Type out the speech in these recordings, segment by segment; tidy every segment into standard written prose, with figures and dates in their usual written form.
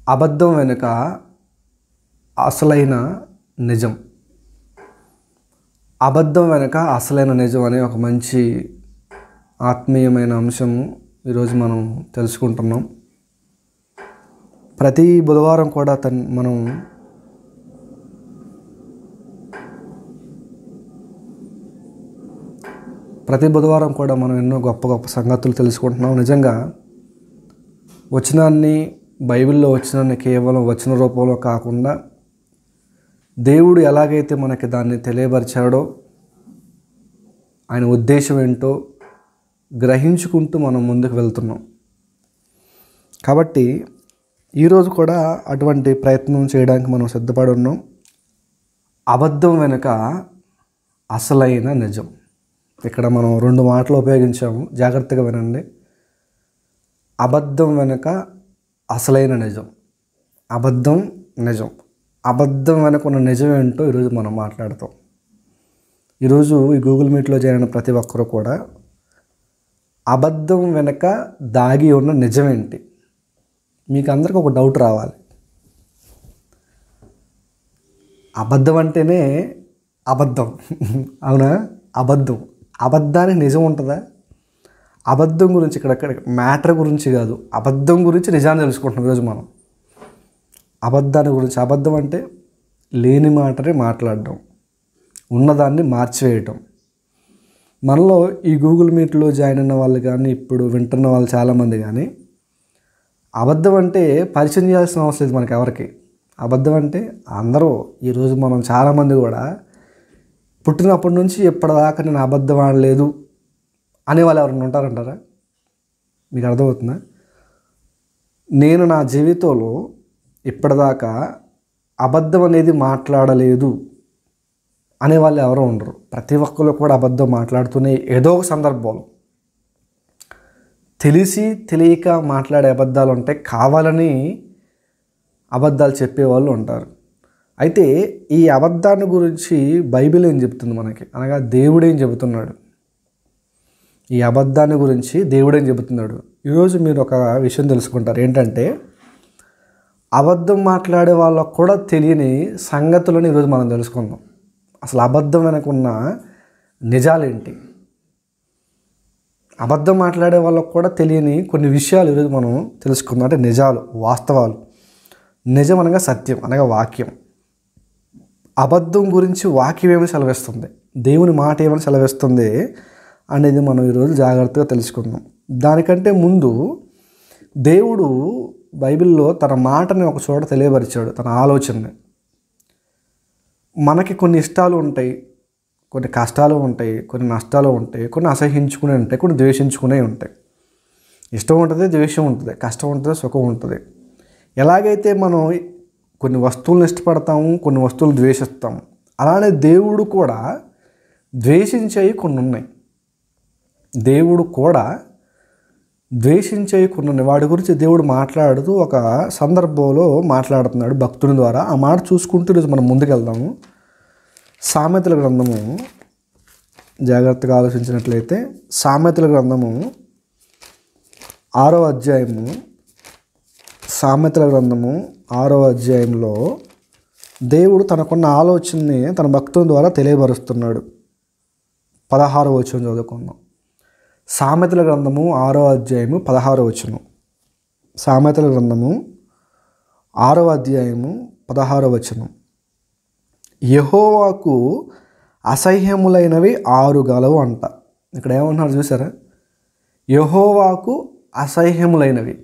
అబద్ధం వెనుక అసలైన నిజం. అబద్ధం వెనుక అసలైన నిజం అనే ఒక మంచి ఆత్మీయమైన అంశము ఈరోజు మనం తెలుసుకుంటున్నాం. ప్రతి బుధవారం కూడా మనం ఎన్నో గొప్ప గొప్ప సంగతులు తెలుసుకుంటున్నాం. నిజంగా వచనాన్ని, బైబిల్లో వచనాన్ని కేవలం వచన రూపంలో కాకుండా దేవుడు ఎలాగైతే మనకి దాన్ని తెలియపరిచాడో, ఆయన ఉద్దేశం ఏంటో గ్రహించుకుంటూ మనం ముందుకు వెళ్తున్నాం. కాబట్టి ఈరోజు కూడా అటువంటి ప్రయత్నం చేయడానికి మనం సిద్ధపడి ఉన్నాం. అబద్ధం వెనుక అసలైన నిజం. ఇక్కడ మనం 2 మాటలు ఉపయోగించాము, జాగ్రత్తగా వినండి. అబద్ధం వెనుక అసలైన నిజం. అబద్ధం, నిజం. అబద్ధం వెనుక ఉన్న నిజం ఏంటో ఈరోజు మనం మాట్లాడతాం. ఈరోజు ఈ గూగుల్ మీట్లో చేరిన ప్రతి ఒక్కరూ కూడా అబద్ధం వెనుక దాగి ఉన్న నిజం ఏంటి, మీకు అందరికీ ఒక డౌట్ రావాలి. అబద్ధం అంటేనే అబద్ధం, అవునా? అబద్ధానికి నిజం ఉంటుందా? అబద్ధం గురించి ఇక్కడ మ్యాటర్ గురించి కాదు, అబద్ధం గురించి నిజాన్ని తెలుసుకుంటున్నాం ఈరోజు మనం. అబద్ధాన్ని గురించి. అబద్ధం అంటే లేని మాటనే మాట్లాడడం, ఉన్నదాన్ని మార్చివేయటం. మనలో ఈ గూగుల్ మీట్లో జాయిన్ అయిన వాళ్ళు కానీ, ఇప్పుడు వింటున్న వాళ్ళు చాలామంది కానీ అబద్ధం అంటే పరిచయం చేయాల్సిన అవసరం లేదు మనకి ఎవరికి. అబద్ధం అంటే అందరూ ఈరోజు మనం చాలామంది కూడా పుట్టినప్పటి నుంచి ఇప్పటిదాకా నేను అబద్ధం ఆడలేదు అనేవాళ్ళు ఎవరైనా ఉంటారంటారా? మీకు అర్థమవుతుందా? నేను నా జీవితంలో ఇప్పటిదాకా అబద్ధం అనేది మాట్లాడలేదు అనేవాళ్ళు ఎవరో ఉండరు. ప్రతి ఒక్కరు కూడా అబద్ధం మాట్లాడుతూనే ఏదో ఒక సందర్భంలో తెలిసి తెలియక మాట్లాడే అబద్ధాలు ఉంటాయి, కావాలని అబద్ధాలు చెప్పేవాళ్ళు ఉంటారు. అయితే ఈ అబద్ధాన్ని గురించి బైబిల్ ఏం చెబుతుంది మనకి, అనగా దేవుడు ఏం చెబుతున్నాడు? ఈ అబద్ధాన్ని గురించి దేవుడు ఏం చెబుతున్నాడు? ఈరోజు మీరు ఒక విషయం తెలుసుకుంటారు. ఏంటంటే అబద్ధం మాట్లాడే వాళ్ళకు కూడా తెలియని సంగతులను ఈరోజు మనం తెలుసుకుందాం. అసలు అబద్ధం వెనకున్న నిజాలేంటి, అబద్ధం మాట్లాడే వాళ్ళకు కూడా తెలియని కొన్ని విషయాలు ఈరోజు మనం తెలుసుకుందాం. అంటే నిజాలు, వాస్తవాలు. నిజం అనగా సత్యం, అనగా వాక్యం. అబద్ధం గురించి వాక్యం ఏమని సెలవిస్తుంది, దేవుని మాట ఏమని సెలవిస్తుంది అనేది మనం ఈరోజు జాగ్రత్తగా తెలుసుకుందాం. దానికంటే ముందు దేవుడు బైబిల్లో తన మాటని ఒక చోట తెలియపరిచాడు, తన ఆలోచనని. మనకి కొన్ని ఇష్టాలు ఉంటాయి, కొన్ని కష్టాలు ఉంటాయి, కొన్ని నష్టాలు ఉంటాయి, కొన్ని అసహించుకునే ఉంటాయి, కొన్ని ద్వేషించుకునే ఉంటాయి. ఇష్టం ఉంటుంది, ద్వేషం ఉంటుంది, కష్టం ఉంటుంది, సుఖం ఉంటుంది. ఎలాగైతే మనం కొన్ని వస్తువులను ఇష్టపడతాము, కొన్ని వస్తువులు ద్వేషిస్తాము, అలానే దేవుడు కూడా ద్వేషించేవి కొన్ని ఉన్నాయి. దేవుడు కూడా ద్వేషించేవి కొన్ని ఉన్నాయి. వాడి గురించి దేవుడు మాట్లాడుతూ ఒక సందర్భంలో మాట్లాడుతున్నాడు భక్తుని ద్వారా. ఆ మాట చూసుకుంటూ ఈరోజు మనం ముందుకెళ్దాము. సామెతల గ్రంథము జాగ్రత్తగా ఆలోచించినట్లయితే, సామెతల గ్రంథము 6వ అధ్యాయము, సామెతల గ్రంథము 6వ అధ్యాయంలో దేవుడు తనకున్న ఆలోచనని తన భక్తుని ద్వారా తెలియపరుస్తున్నాడు. 16వ వచనం చదువుకుందాం. సామెతల గ్రంథము 6వ అధ్యాయము 16వ వచనం. సామెతల గ్రంథము 6వ అధ్యాయము 16వ వచనం. యెహోవాకు అసహ్యములైనవి 6 గలవు అంట. ఇక్కడ ఏమన్నారు చూసారా? యెహోవాకు అసహ్యములైనవి.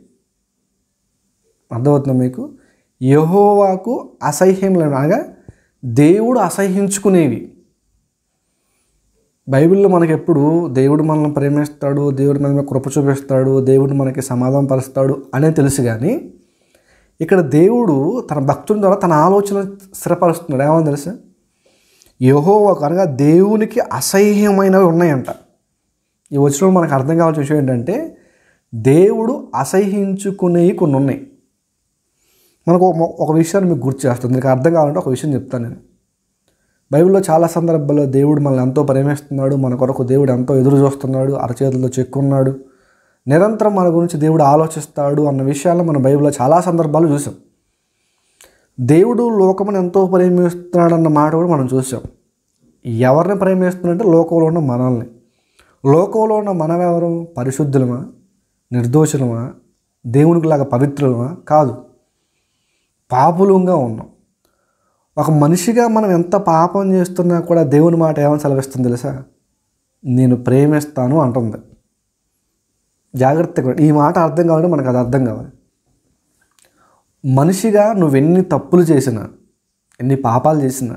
అర్థమవుతుందా మీకు? యెహోవాకు అసహ్యములైనవి అనగా దేవుడు అసహ్యించుకునేవి. బైబిల్లో మనకి ఎప్పుడు దేవుడు మనల్ని ప్రేమిస్తాడు, దేవుడి మీద కృప చూపిస్తాడు, దేవుడు మనకి సమాధానం పరుస్తాడు అనే తెలుసు. కానీ ఇక్కడ దేవుడు తన భక్తుని ద్వారా తన ఆలోచన స్థిరపరుస్తున్నాడు. ఏమని తెలుసా? యెహోవాకు అనగా దేవునికి అసహ్యమైనవి ఉన్నాయంట. ఈ వచనంలో మనకు అర్థం కావాల్సిన విషయం ఏంటంటే, దేవుడు అసహ్యించుకునేవి కొన్ని ఉన్నాయి. మనకు ఒక విషయాన్ని మీకు గుర్తు చేస్తుంది. మీకు అర్థం కావాలంటే ఒక విషయం చెప్తాను నేను. బైబిల్లో చాలా సందర్భాల్లో దేవుడు మనల్ని ఎంతో ప్రేమిస్తున్నాడు, మన కొరకు దేవుడు ఎంతో ఎదురు చూస్తున్నాడు, అరచేతులతో చెక్కున్నాడు, నిరంతరం మన గురించి దేవుడు ఆలోచిస్తాడు అన్న విషయాలను మన బైబిల్లో చాలా సందర్భాలు చూసాం. దేవుడు లోకమును ఎంతో ప్రేమిస్తున్నాడన్న మాట కూడా మనం చూసాం. ఎవరిని ప్రేమిస్తున్నాడంటే లోకంలో ఉన్న మనల్ని. లోకంలో ఉన్న మనం ఎవరు? పరిశుద్ధులమా, నిర్దోషులమా, దేవునికిలాగా పవిత్రులమా? కాదు, పాపులంగా ఉన్నాం. ఒక మనిషిగా మనం ఎంత పాపం చేస్తున్నా కూడా దేవుని మాట ఏమని సెలవిస్తుంది తెలుసా? నేను ప్రేమిస్తాను అంటుంది. జాగ్రత్తగా ఈ మాట అర్థం కావాలంటే మనకు అది అర్థం కావాలి. మనిషిగా నువ్వెన్ని తప్పులు చేసినా, ఎన్ని పాపాలు చేసినా,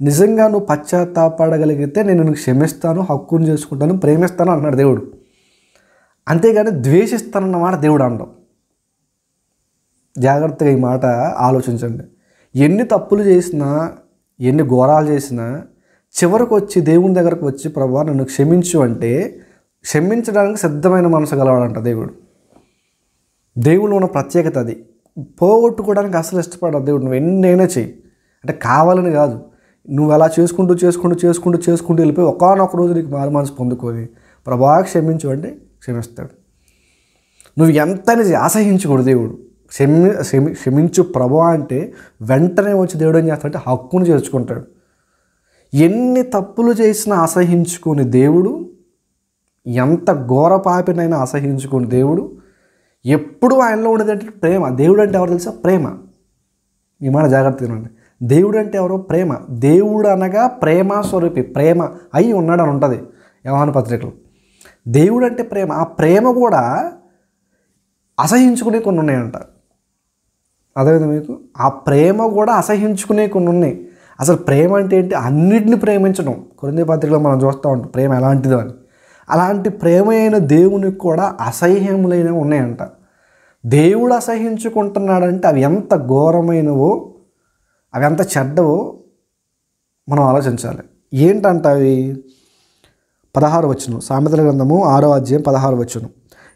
నిజంగా నువ్వు పశ్చాత్తాపడగలిగితే నేను నిన్ను క్షమిస్తాను, హక్కును చేసుకుంటాను, ప్రేమిస్తాను అన్నాడు దేవుడు. అంతేగాని ద్వేషిస్తానన్నమాట దేవుడు అనడం. జాగ్రత్తగా ఈ మాట ఆలోచించండి. ఎన్ని తప్పులు చేసినా, ఎన్ని ఘోరాలు చేసినా చివరికి వచ్చి దేవుని దగ్గరకు వచ్చి ప్రభువా నన్ను క్షమించు అంటే క్షమించడానికి సిద్ధమైన మనసు గలవాడంట దేవుడు. దేవుడు ఉన్న ప్రత్యేకత అది. పోగొట్టుకోవడానికి అసలు ఇష్టపడదు దేవుడు. నువ్వు ఎన్నైనా చెయ్యి అంటే కావాలని కాదు, నువ్వు అలా చేసుకుంటూ వెళ్ళిపోయి ఒకానొక రోజు నీకు మారు మనసు పొందుకొని ప్రభువా క్షమించు అంటే క్షమిస్తాడు. నువ్వు ఎంతని అసహించకూడదు దేవుడు. క్షమించు ప్రభువా అంటే వెంటనే వచ్చి దేవుడు ఏం చేస్తాడంటే హక్కును చేర్చుకుంటాడు. ఎన్ని తప్పులు చేసినా అసహించుకుని దేవుడు, ఎంత ఘోర పాపినైనా అసహించుకుని దేవుడు, ఎప్పుడు ఆయనలో ఉండేదంటే ప్రేమ. దేవుడు అంటే ఎవరు తెలుసా? ప్రేమ. ఈ మాట జాగ్రత్తగా వినండి. దేవుడు అంటే ఎవరో? ప్రేమ. దేవుడు అనగా ప్రేమ స్వరూపి, ప్రేమ అయి ఉన్నాడని ఉంటుంది యోహాను పత్రికలో. దేవుడు అంటే ప్రేమ. ఆ ప్రేమ కూడా అసహించుకునే కొన్ని ఉన్నాయంట. అదేవిధంగా మీకు ఆ ప్రేమ కూడా అసహించుకునే కొన్ని ఉన్నాయి. అసలు ప్రేమ అంటే ఏంటి? అన్నిటిని ప్రేమించడం. కొరింథీ పత్రికలో మనం చూస్తూ ఉంటాం ప్రేమ ఎలాంటిదో అని. అలాంటి ప్రేమ అయిన దేవునికి కూడా అసహ్యములైనవి ఉన్నాయంట. దేవుడు అసహించుకుంటున్నాడంటే అవి ఎంత ఘోరమైనవో, అవి ఎంత చెడ్డవో మనం ఆలోచించాలి. ఏంటంట అవి? 16వ వచనం, సామెతల గ్రంథము 6వ అధ్యాయం 16వ వచనం.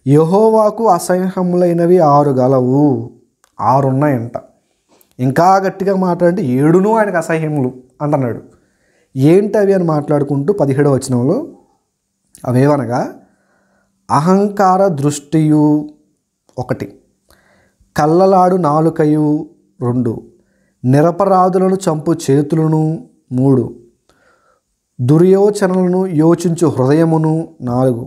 యెహోవాకు అసహ్యములైనవి 6 గలవు. 6 ఉన్నాయంట. ఇంకా గట్టిగా మాట్లాడంటే 7 ఆయనకు అసహ్యములు అంటున్నాడు. ఏంటి అవి అని మాట్లాడుకుంటూ 17వ వచనంలో అవేవనగా అహంకార దృష్టియు 1, కళ్ళలాడు నాలుకయు 2, నిరపరాధులను చంపు చేతులను 3, దుర్యోచనలను యోచించు హృదయమును 4,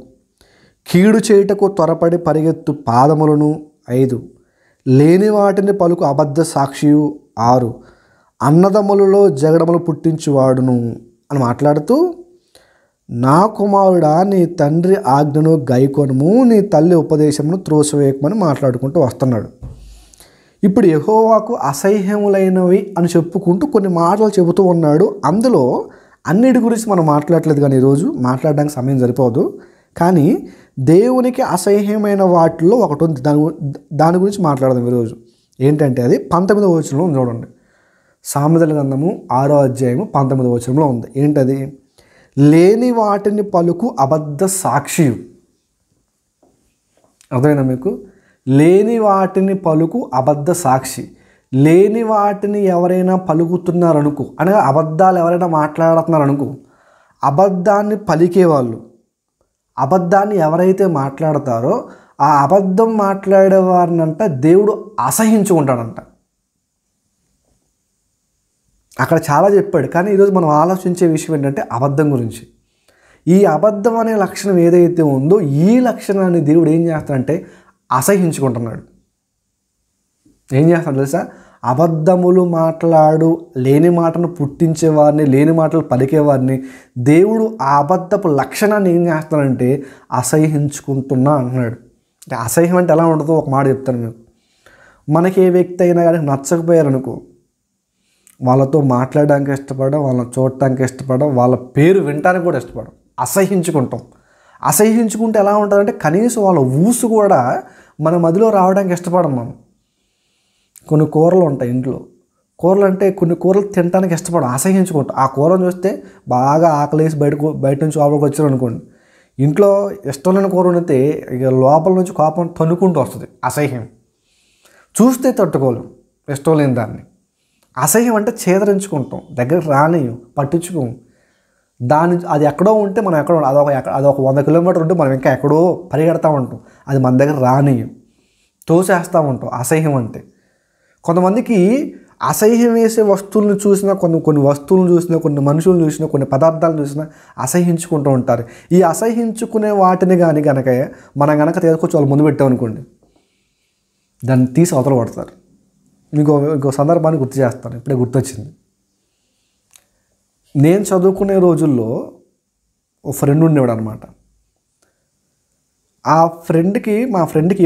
కీడు చేయుటకు త్వరపడి పరిగెత్తు పాదములను 5, లేని వాటిని పలుకు అబద్ధ సాక్షియు 6, అన్నదమ్ములలో జగడములు పుట్టించువాడును అని మాట్లాడుతూ, నా కుమారుడా నీ తండ్రి ఆజ్ఞను గైకొనుము, నీ తల్లి ఉపదేశమును త్రోసివేయకమని మాట్లాడుకుంటూ వస్తున్నాడు. ఇప్పుడు యెహోవాకు అసహ్యములైనవి అని చెప్పుకుంటూ కొన్ని మాటలు చెబుతూ ఉన్నాడు. అందులో అన్నిటి గురించి మనం మాట్లాడలేదు, కానీ ఈరోజు మాట్లాడడానికి సమయం సరిపోదు. కానీ దేవునికి అసహ్యమైన వాటిల్లో ఒకటి ఉంది, దాని గురించి మాట్లాడదాం ఈరోజు. ఏంటంటే అది 19వ వచనంలో ఉంది చూడండి. సామెతల గ్రంథము 6వ అధ్యాయము 19వ వచనంలో ఉంది. ఏంటది? లేని వాటిని పలుకు అబద్ధ సాక్షియు. అర్థమైనా మీకు? లేని వాటిని పలుకు అబద్ధ సాక్షి. లేని వాటిని ఎవరైనా పలుకుతున్నారనుకో, అనగా అబద్ధాలు ఎవరైనా మాట్లాడుతున్నారనుకో, అబద్ధాన్ని పలికేవాళ్ళు, అబద్ధాన్ని ఎవరైతే మాట్లాడతారో ఆ అబద్ధం మాట్లాడేవారినంట దేవుడు అసహించుకుంటాడంట. అక్కడ చాలా చెప్పాడు, కానీ ఈరోజు మనం ఆలోచించే విషయం ఏంటంటే అబద్ధం గురించి. ఈ అబద్ధం అనే లక్షణం ఏదైతే ఉందో ఈ లక్షణాన్ని దేవుడు ఏం చేస్తాడంటే అసహించుకుంటున్నాడు. ఏం చేస్తాడు తెలుసా? అబద్ధములు మాట్లాడు, లేని మాటను పుట్టించేవారిని, లేని మాటలు పలికేవారిని దేవుడు ఆ అబద్ధపు లక్షణాన్ని ఏం చేస్తాడంటే అసహించుకుంటున్నా అంటున్నాడు. అంటే అసహ్యం అంటే ఎలా ఉండదో ఒక మాట చెప్తాను మీకు. మనకి ఏ వ్యక్తి అయినా కానీ నచ్చకపోయారనుకో, వాళ్ళతో మాట్లాడడానికి ఇష్టపడడం, వాళ్ళని చూడటానికి ఇష్టపడడం, వాళ్ళ పేరు వినటానికి కూడా ఇష్టపడడం, అసహించుకుంటాం. అసహించుకుంటే ఎలా ఉంటుందంటే కనీసం వాళ్ళ ఊసు కూడా మన మదిలో రావడానికి ఇష్టపడం మనం. కొన్ని కూరలు ఉంటాయి ఇంట్లో, కూరలు అంటే కొన్ని కూరలు తినడానికి ఇష్టపడం, అసహించుకుంటాం. ఆ కూరను చూస్తే బాగా ఆకలేసి బయట నుంచి లోపలికి వచ్చారు అనుకోండి, ఇంట్లో ఇష్టం లేని కూర వండితే ఇక లోపల నుంచి కోపం తన్నుకుంటూ వస్తుంది. అసహ్యం చూస్తే తట్టుకోలేం ఇష్టం లేని దాన్ని. అసహ్యం అంటే చేదరించుకుంటాం, దగ్గరికి రానియం, పట్టించుకోం. అది ఎక్కడో ఉంటే మనం ఎక్కడో అదొక 100 కిలోమీటర్లు ఉంటే మనం ఇంకా ఎక్కడో పరిగెడతా ఉంటాం. అది మన దగ్గర రానియం, తోసేస్తూ ఉంటాం. అసహ్యం అంటే కొంతమందికి అసహ్యం వేసే వస్తువులను చూసినా, కొన్ని వస్తువులను చూసినా, కొన్ని మనుషులను చూసినా, కొన్ని పదార్థాలను చూసినా అసహ్యించుకుంటూ ఉంటారు. ఈ అసహ్యించుకునే వాటిని కనుక మనం తీసుకొచ్చి వాళ్ళు ముందు పెట్టామనుకోండి, దాన్ని తీసి అవతల పడతారు. ఇంకో సందర్భాన్ని గుర్తు చేస్తాను, ఇప్పుడే గుర్తొచ్చింది. నేను చదువుకునే రోజుల్లో ఒక ఫ్రెండ్ ఉండేవాడు అనమాట. మా ఫ్రెండ్కి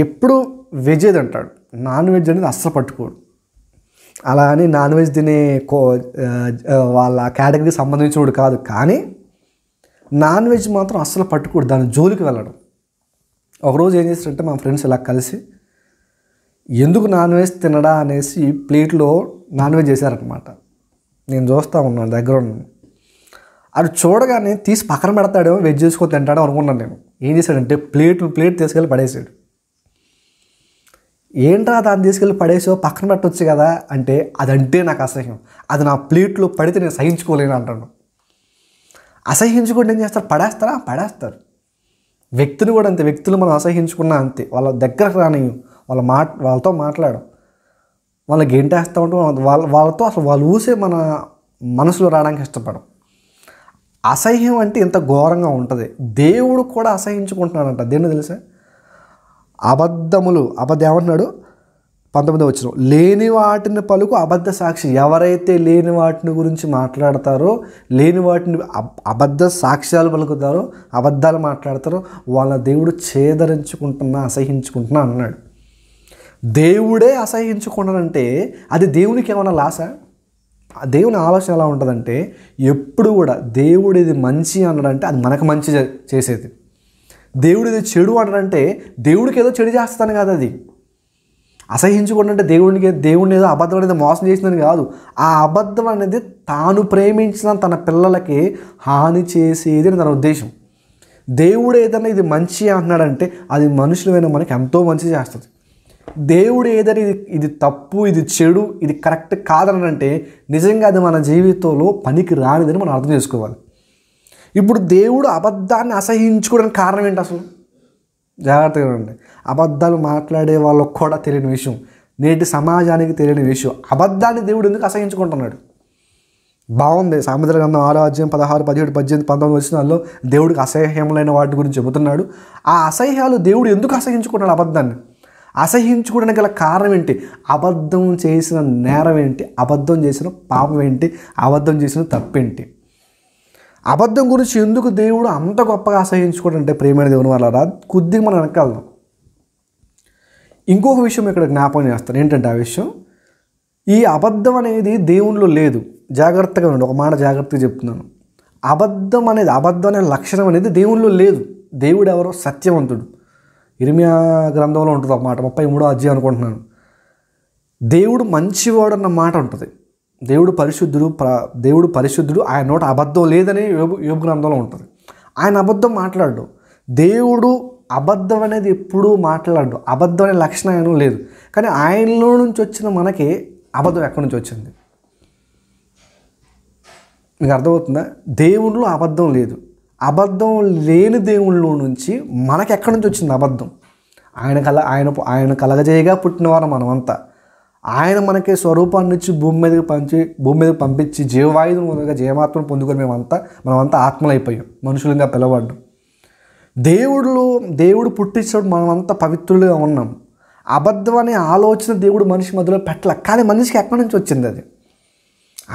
ఎప్పుడు వెజ్ ఏది అంటాడు, నాన్ వెజ్ అనేది అస్సలు పట్టుకోడు. అలా అని నాన్ వెజ్ తినే వాళ్ళ కేటగిరీకి సంబంధించినవాడు కాదు, కానీ నాన్ వెజ్ మాత్రం అస్సలు పట్టుకోడు, దాని జోలికి వెళ్ళడం. ఒకరోజు ఏం చేస్తారంటే మా ఫ్రెండ్స్ ఇలా కలిసి ఎందుకు నాన్ వెజ్ తినడా అనేసి ప్లేట్లో నాన్ వెజ్ చేశారనమాట. నేను చూస్తూ ఉన్నాను, దగ్గర ఉన్నాను. అది చూడగానే తీసి పక్కన పెడతాడేమో, వెజ్ చేసుకొని తింటాడో అనుకున్నాను నేను. ఏం చేశాడంటే ప్లేట్ తీసుకెళ్ళి పడేసాడు. ఏంట్రా దాన్ని తీసుకెళ్ళి పడేసో, పక్కన పెట్టవచ్చు కదా అంటే, అదంటే నాకు అసహ్యం, అది నా ప్లేట్లో పడితే నేను సహించుకోలేను అంటాను. అసహ్యించుకుంటే ఏం చేస్తారు, పడేస్తారు. వ్యక్తిని కూడా అంతే, వ్యక్తులు మనం అసహ్యించుకున్నా అంతే, వాళ్ళ దగ్గరకు రానియం, వాళ్ళతో మాట్లాడడం, వాళ్ళకి గెంటేస్తూ ఉంటాం, వాళ్ళతో అసలు వాళ్ళు ఊసే మన మనసులో రావడానికి ఇష్టపడం. అసహ్యం అంటే ఇంత ఘోరంగా ఉంటుంది. దేవుడు కూడా అసహ్యించుకుంటున్నాడంట. దేని తెలుసా? అబద్ధం ఏమంటున్నాడు 19వ వచనం, లేని వాటిని పలుకు అబద్ధ సాక్షి. ఎవరైతే లేని వాటిని గురించి మాట్లాడతారో, లేని వాటిని అబద్ధ సాక్ష్యాలు పలుకుతారో, అబద్ధాలు మాట్లాడతారో, వాళ్ళ దేవుడు అసహ్యించుకుంటున్నా అన్నాడు. దేవుడే అసహ్యించుకున్నాడంటే అది దేవునికి ఏమైనా లాసా? దేవుని ఆలోచన ఎలా ఉంటుందంటే, ఎప్పుడు కూడా దేవుడు ఇది మంచి అన్నాడంటే అది మనకు మంచి చేసేది. దేవుడు ఇది చెడు అన్నాడంటే దేవుడికి ఏదో చెడు చేస్తాను కాదు. అది అసహ్యించుకుంటే దేవుడిని ఏదో అబద్ధం అనేది మోసం చేసిందని కాదు. ఆ అబద్ధం అనేది తాను ప్రేమించిన తన పిల్లలకి హాని చేసేది అని తన ఉద్దేశం. దేవుడు ఏదైనా ఇది మంచి అంటున్నాడంటే అది మనుషులైన మనకి ఎంతో మంచి చేస్తుంది. దేవుడు ఏదైనా ఇది తప్పు, ఇది చెడు, ఇది కరెక్ట్ కాదనంటే నిజంగా అది మన జీవితంలో పనికి రానిదని మనం అర్థం చేసుకోవాలి. ఇప్పుడు దేవుడు అబద్ధాన్ని అసహ్యించుకోవడానికి కారణం ఏంటి అసలు? జాగ్రత్తగా ఉండండి. అబద్ధాలు మాట్లాడే వాళ్ళకు కూడా తెలియని విషయం, నేటి సమాజానికి తెలియని విషయం, అబద్ధాన్ని దేవుడు ఎందుకు అసహ్యించుకుంటున్నాడు? బాగుంది. సామెతల గ్రంథం 6వ అధ్యాయం 16, 17, 18, 19 వచనాల్లో దేవుడికి అసహ్యములైన వాటి గురించి చెబుతున్నాడు. ఆ అసహ్యాలు దేవుడు ఎందుకు అసహ్యించుకున్నాడు? అబద్ధాన్ని అసహ్యించుకోవడానికి గల కారణం ఏంటి? అబద్ధం చేసిన నేరం ఏంటి? అబద్ధం చేసిన పాపం ఏంటి? అబద్ధం చేసిన తప్పేంటి? అబద్ధం గురించి ఎందుకు దేవుడు అంత గొప్పగా అసహ్యించుకోవడం అంటే, ప్రియమైన దేవుని వాళ్ళ కొద్దిగా మనం వెనకాలం ఇంకొక విషయం ఇక్కడ జ్ఞాపకం చేస్తాను. ఏంటంటే ఆ విషయం, ఈ అబద్ధం అనేది దేవునిలో లేదు. జాగ్రత్తగా ఉండండి, ఒక మాట జాగ్రత్తగా చెప్తున్నాను. అబద్ధం అనే లక్షణం అనేది దేవునిలో లేదు. దేవుడు ఎవరో? సత్యవంతుడు. ఇర్మియా గ్రంథంలో ఉంటుంది ఒక మాట, 33వ అధ్యాయం అనుకుంటున్నాను. దేవుడు మంచివాడు అన్న మాట ఉంటుంది. దేవుడు పరిశుద్ధుడు, ఆయన నోట అబద్ధం లేదని యోబు గ్రంథంలో ఉంటుంది. ఆయన అబద్ధం మాట్లాడు. దేవుడు అబద్ధం అనేది ఎప్పుడూ మాట్లాడు. అబద్ధం అనే లక్షణం ఆయన లేదు. కానీ ఆయనలో నుంచి వచ్చిన మనకి అబద్ధం ఎక్కడి నుంచి వచ్చింది? మీకు అర్థమవుతుందా? దేవునిలో అబద్ధం లేదు. అబద్ధం లేని దేవునిలో నుంచి మనకి ఎక్కడి నుంచి వచ్చింది అబద్ధం? ఆయన కలగజేయగా పుట్టినవారు మనమంతా. ఆయన మనకి స్వరూపాన్ని ఇచ్చి భూమి మీదకి పంపించి జీవవాయువుగా జీవాత్మను పొందుకొని మనమంతా ఆత్మలైపోయాం, మనుషులుగా పిలవడ్డం. దేవుడు పుట్టించినప్పుడు మనమంతా పవిత్రులుగా ఉన్నాం. అబద్ధం అనే ఆలోచన దేవుడు మనిషి మధ్యలో పెట్టలే. కానీ మనిషికి ఎక్కడి నుంచి వచ్చింది అది?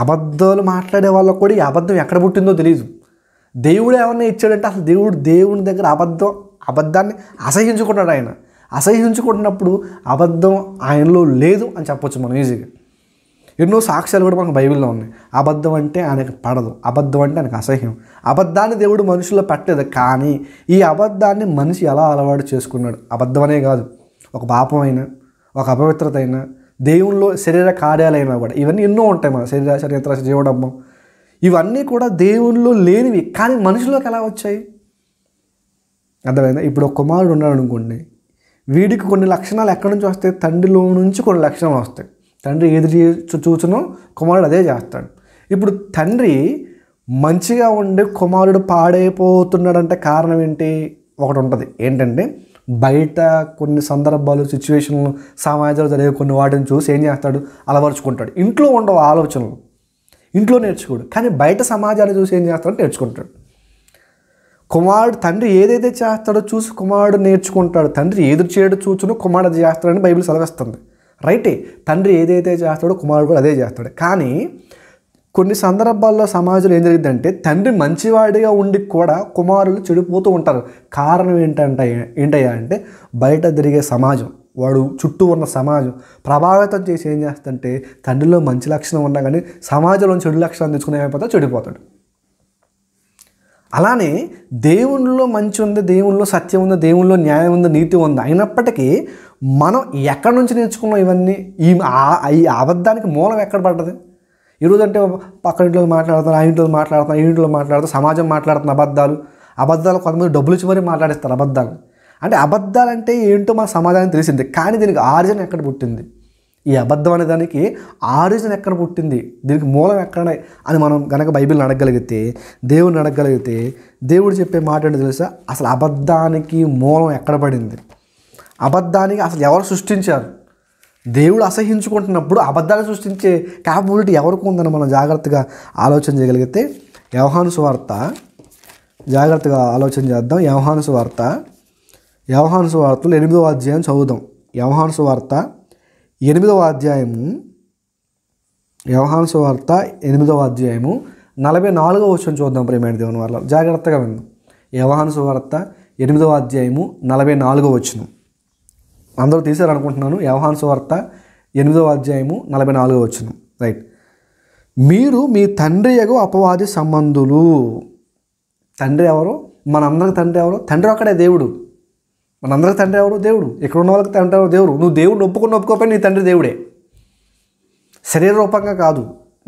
అబద్ధాలు మాట్లాడే వాళ్ళకు కూడా ఈ అబద్ధం ఎక్కడ పుట్టిందో తెలియదు. దేవుడు ఏమన్నా ఇచ్చాడంటే అసలు దేవుని దగ్గర అబద్ధాన్ని అసహ్యించుకుంటాడు. ఆయన అసహ్యించుకుంటున్నప్పుడు అబద్ధం ఆయనలో లేదు అని చెప్పొచ్చు మనం ఈజీగా. ఎన్నో సాక్ష్యాలు కూడా మనకు బైబిల్లో ఉన్నాయి. అబద్ధం అంటే ఆయనకు పడదు, అబద్ధం అంటే ఆయనకు అసహ్యం. అబద్ధాన్ని దేవుడు మనుషుల్లో పెట్టలేదు. కానీ ఈ అబద్ధాన్ని మనిషి ఎలా అలవాటు చేసుకున్నాడు? అబద్ధమనే కాదు, ఒక పాపమైనా, ఒక అపవిత్రత అయినా, దేవునిలో శరీర కార్యాలైనా కూడా, ఇవన్నీ ఎన్నో ఉంటాయి. మన శరీర జీవడమ్మం, ఇవన్నీ కూడా దేవునిలో లేనివి, కానీ మనుషులోకి ఎలా వచ్చాయి? అర్థమైందా? ఇప్పుడు ఒక కుమారుడు ఉన్నాడు అనుకోండి, వీడికి కొన్ని లక్షణాలు ఎక్కడి నుంచి వస్తాయి? తండ్రిలో నుంచి కొన్ని లక్షణాలు వస్తాయి. తండ్రి ఏది చూచునో కుమారుడు అదే చేస్తాడు. ఇప్పుడు తండ్రి మంచిగా ఉండి కుమారుడు పాడైపోతున్నాడంటే కారణం ఏంటి? ఒకటి ఉంటుంది. ఏంటంటే బయట కొన్ని సందర్భాలు, సిచ్యువేషన్లు, సమాజంలో జరిగే కొన్ని వాటిని చూసి ఏం చేస్తాడు, అలవరుచుకుంటాడు. ఇంట్లో ఉండవు ఆలోచనలు, ఇంట్లో నేర్చుకోడు, కానీ బయట సమాజాన్ని చూసి ఏం చేస్తాడో నేర్చుకుంటాడు. కుమారుడు తండ్రి ఏదైతే చేస్తాడో చూసి కుమారుడు నేర్చుకుంటాడు. తండ్రి ఏది చేయడం చూచును కుమారుడు అది చేస్తాడని బైబిల్ సెలవిస్తుంది. రైటే, తండ్రి ఏదైతే చేస్తాడో కుమారుడు కూడా అదే చేస్తాడు. కానీ కొన్ని సందర్భాల్లో సమాజంలో ఏం జరిగిందంటే తండ్రి మంచివాడిగా ఉండి కూడా కుమారులు చెడిపోతూ ఉంటారు. కారణం ఏంటయ్యా అంటే బయట తిరిగే సమాజం, వాడు చుట్టూ ఉన్న సమాజం ప్రభావితం చేసి ఏం చేస్తుందంటే తండ్రిలో మంచి లక్షణం ఉన్నా కానీ సమాజంలో చెడు లక్షణం తీసుకుని ఏమైపోతా, చెడిపోతాడు. అలానే దేవునిలో మంచి ఉంది, దేవునిలో సత్యం ఉంది, దేవునిలో న్యాయం ఉంది, నీతి ఉంది. అయినప్పటికీ మనం ఎక్కడి నుంచి నేర్చుకున్నాం ఇవన్నీ? ఈ అబద్ధానికి మూలం ఎక్కడ పడ్డది? ఈరోజు అంటే పక్కన ఇంట్లో మాట్లాడుతాను, ఆ ఇంట్లో మాట్లాడుతాను, ఈ ఇంట్లో మాట్లాడుతాను, సమాజం మాట్లాడుతున్న అబద్ధాలు కొంతమంది డబ్బులు ఇచ్చి మరీ మాట్లాడిస్తారు అబద్ధాలు. అంటే అబద్ధాలు అంటే ఏంటో మన సమాజానికి తెలిసింది, కానీ దీనికి ఆరిజిన్ ఎక్కడ పుట్టింది? ఈ అబద్ధం అనే దానికి ఆరిజిన్ ఎక్కడ పుట్టింది, దీనికి మూలం ఎక్కడ అని మనం కనుక బైబిల్ని అడగగలిగితే, దేవుడిని అడగగలిగితే, దేవుడు చెప్పే మాట ఏంటో తెలుసా? అసలు అబద్ధానికి మూలం ఎక్కడ పడింది, అబద్ధానికి అసలు ఎవరు సృష్టించారు? దేవుడు అసహించుకుంటున్నప్పుడు అబద్ధాలు సృష్టించే క్యాపబిలిటీ ఎవరికి ఉందని మనం జాగ్రత్తగా ఆలోచన చేయగలిగితే, యోహాను సువార్త జాగ్రత్తగా ఆలోచన చేద్దాం. యోహాను సువార్తలో 8వ అధ్యాయం చదువుదాం. యోహాను సువార్త 8వ అధ్యాయము 44వ వచనం చూద్దాం. ప్రియమైన దేవుని వల్ల జాగ్రత్తగా విందాం. యోహాను సువార్త 8వ అధ్యాయము 44వ వచనం అందరూ తీశారనుకుంటున్నాను. యోహాను సువార్త 8వ అధ్యాయము 44వ వచనం. రైట్. మీరు మీ తండ్రి యగు అపవాది సంబంధులు. తండ్రి ఎవరు? మనందరికి తండ్రి ఎవరు? తండ్రి ఒక్కడే దేవుడు. మనందరికి తండ్రి ఎవరు? దేవుడు. ఇక్కడ ఉన్న వాళ్ళకి తండ్రి ఎవరు? దేవుడు. నువ్వు దేవుడిని ఒప్పుకోకపోయినా నీ తండ్రి దేవుడే, శరీర రూపంగా కాదు.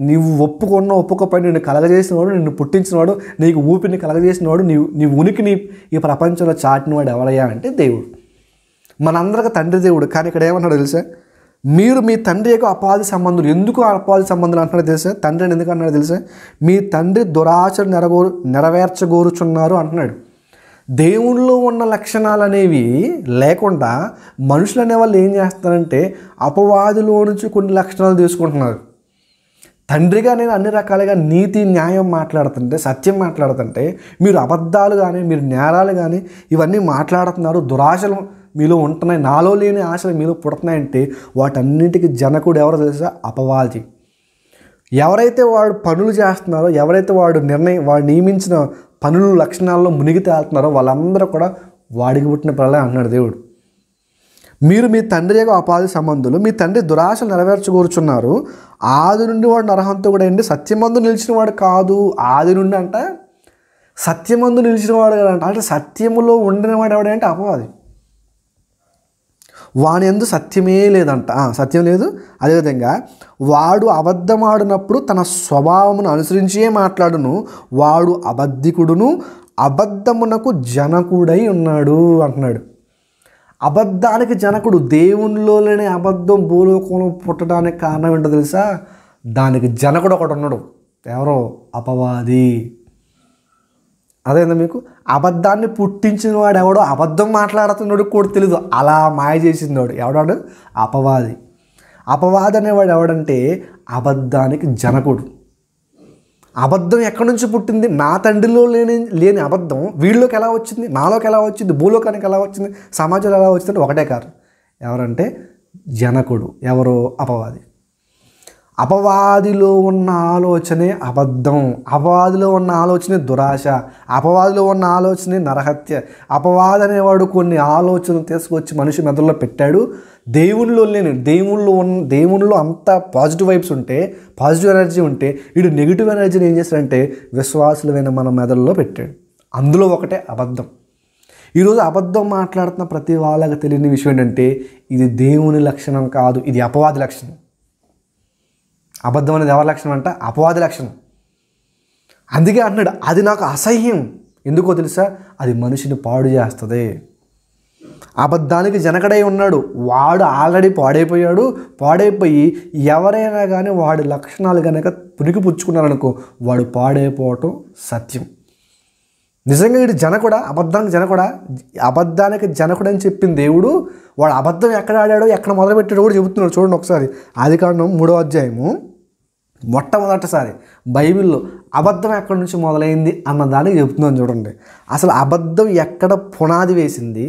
నీవు ఒప్పుకోకపోయినా నిన్ను కలగజేసినవాడు, నిన్ను పుట్టించినవాడు, నీకు ఊపిరిని కలగజేసినవాడు, నీ ఉనికిని ఈ ప్రపంచంలో చాటినవాడు ఎవరయ్యా అంటే దేవుడు. మనందరికి తండ్రి దేవుడు. కానీ ఇక్కడ ఏమన్నాడు తెలుసా? మీరు మీ తండ్రి యొక్క అపవాది సంబంధులు. ఎందుకు అపవాది సంబంధులు అంటున్నాడు తెలుసా? తండ్రిని ఎందుకు అన్నాడు తెలుసా? మీ తండ్రి దురాశ నెరవేర్చగోరుచున్నారు అంటున్నాడు. దేవునిలో ఉన్న లక్షణాలు అనేవి లేకుండా మనుషులు అనేవాళ్ళు ఏం చేస్తారంటే అపవాదిలో నుంచి కొన్ని లక్షణాలు తీసుకుంటున్నారు. తండ్రిగా నేను అన్ని రకాలుగా నీతి న్యాయం మాట్లాడుతుంటే, సత్యం మాట్లాడుతుంటే, మీరు అబద్ధాలు కానీ, మీరు నేరాలు కానీ ఇవన్నీ మాట్లాడుతున్నారు. దురాశలు మీలో ఉంటున్నాయి, నాలో లేని ఆశలు మీలో పుడుతున్నాయంటే వాటన్నిటికీ జనకుడు ఎవరో తెలుసా? అపవాది. ఎవరైతే వాడు పనులు చేస్తున్నారో, ఎవరైతే వాడు నియమించిన పనులు లక్షణాల్లో మునిగి తేలుతున్నారో వాళ్ళందరూ కూడా వాడికి పుట్టిన పిల్లలే అంటున్నాడు దేవుడు. మీరు మీ తండ్రి యొక్క అపవాది సంబంధులు, మీ తండ్రి దురాశలు నెరవేర్చగోరుచున్నారు. ఆది నుండి వాడు నరహంతకుడు అండి, సత్యమందు నిలిచిన వాడు కాదు. ఆది నుండి అంట సత్యమందు నిలిచిన వాడు కాదంట. అంటే సత్యములో ఉండినవాడు ఎవడంటే అపవాది. వాని యందు సత్యమే లేదంట, సత్యం లేదు. అదేవిధంగా వాడు అబద్ధమాడినప్పుడు తన స్వభావమును అనుసరించే మాట్లాడును. వాడు అబద్ధికుడును, అబద్ధమునకు జనకుడై ఉన్నాడు అంటున్నాడు. అబద్ధానికి జనకుడు. దేవునిలోనే అబద్ధం భూలోకంలో పుట్టడానికి కారణం ఏంటో తెలుసా? దానికి జనకుడు ఒకడు ఉన్నాడు. ఎవరో? అపవాది. అదేందా మీకు? అబద్ధాన్ని పుట్టించిన వాడు ఎవడో, అబద్ధం మాట్లాడుతున్నాడు కూడా తెలీదు, అలా మాయ చేసింది ఎవడాడు? అపవాది. అపవాది అనేవాడు ఎవడంటే అబద్ధానికి జనకుడు. అబద్ధం ఎక్కడి నుంచి పుట్టింది? నా తండ్రిలో లేని అబద్ధం వీళ్ళలోకి ఎలా వచ్చింది, నాలోకి ఎలా వచ్చింది, భూలోకానికి ఎలా వచ్చింది, సమాజంలో ఎలా వచ్చిందంటే ఒకటే కారణం. ఎవరంటే జనకుడు. ఎవరో? అపవాది. అపవాదిలో ఉన్న ఆలోచనే అబద్ధం, అపవాదిలో ఉన్న ఆలోచనే దురాశ, అపవాదిలో ఉన్న ఆలోచనే నరహత్య. అపవాది అనేవాడు కొన్ని ఆలోచనలు తీసుకొచ్చి మనిషి మెదడులో పెట్టాడు. దేవునిలో అంత పాజిటివ్ వైబ్స్ ఉంటే, పాజిటివ్ ఎనర్జీ ఉంటే, వీడు నెగిటివ్ ఎనర్జీని ఏం చేస్తాడంటే విశ్వాసులమైన మన మెదడులో పెట్టాడు. అందులో ఒకటే అబద్ధం. ఈరోజు అబద్ధం మాట్లాడుతున్న ప్రతి వాళ్ళకి తెలియని విషయం ఏంటంటే ఇది దేవుని లక్షణం కాదు, ఇది అపవాది లక్షణం. అబద్ధం అనేది ఎవరి లక్షణం అంట? అపవాది లక్షణం. అందుకే అంటున్నాడు అది నాకు అసహ్యం. ఎందుకో తెలుసా? అది మనిషిని పాడు చేస్తుంది. అబద్ధానికి జనకడై ఉన్నాడు. వాడు ఆల్రెడీ పాడైపోయి ఎవరైనా కానీ వాడి లక్షణాలు కనుక పుణికిపుచ్చుకున్నారనుకో వాడు పాడైపోవటం సత్యం. నిజంగా వీడు జనకుడా, అబద్ధానికి జనకుడు అని చెప్పిన దేవుడు వాడు అబద్ధం ఎక్కడ ఆడాడో ఎక్కడ మొదలుపెట్టాడో కూడా చెబుతున్నాడు. చూడండి ఒకసారి ఆదికాండం 3వ అధ్యాయము మొట్టమొదటిసారి బైబిల్లో అబద్ధం ఎక్కడి నుంచి మొదలైంది అన్నదానికి చెబుతున్నాను. చూడండి అసలు అబద్ధం ఎక్కడ పునాది వేసింది,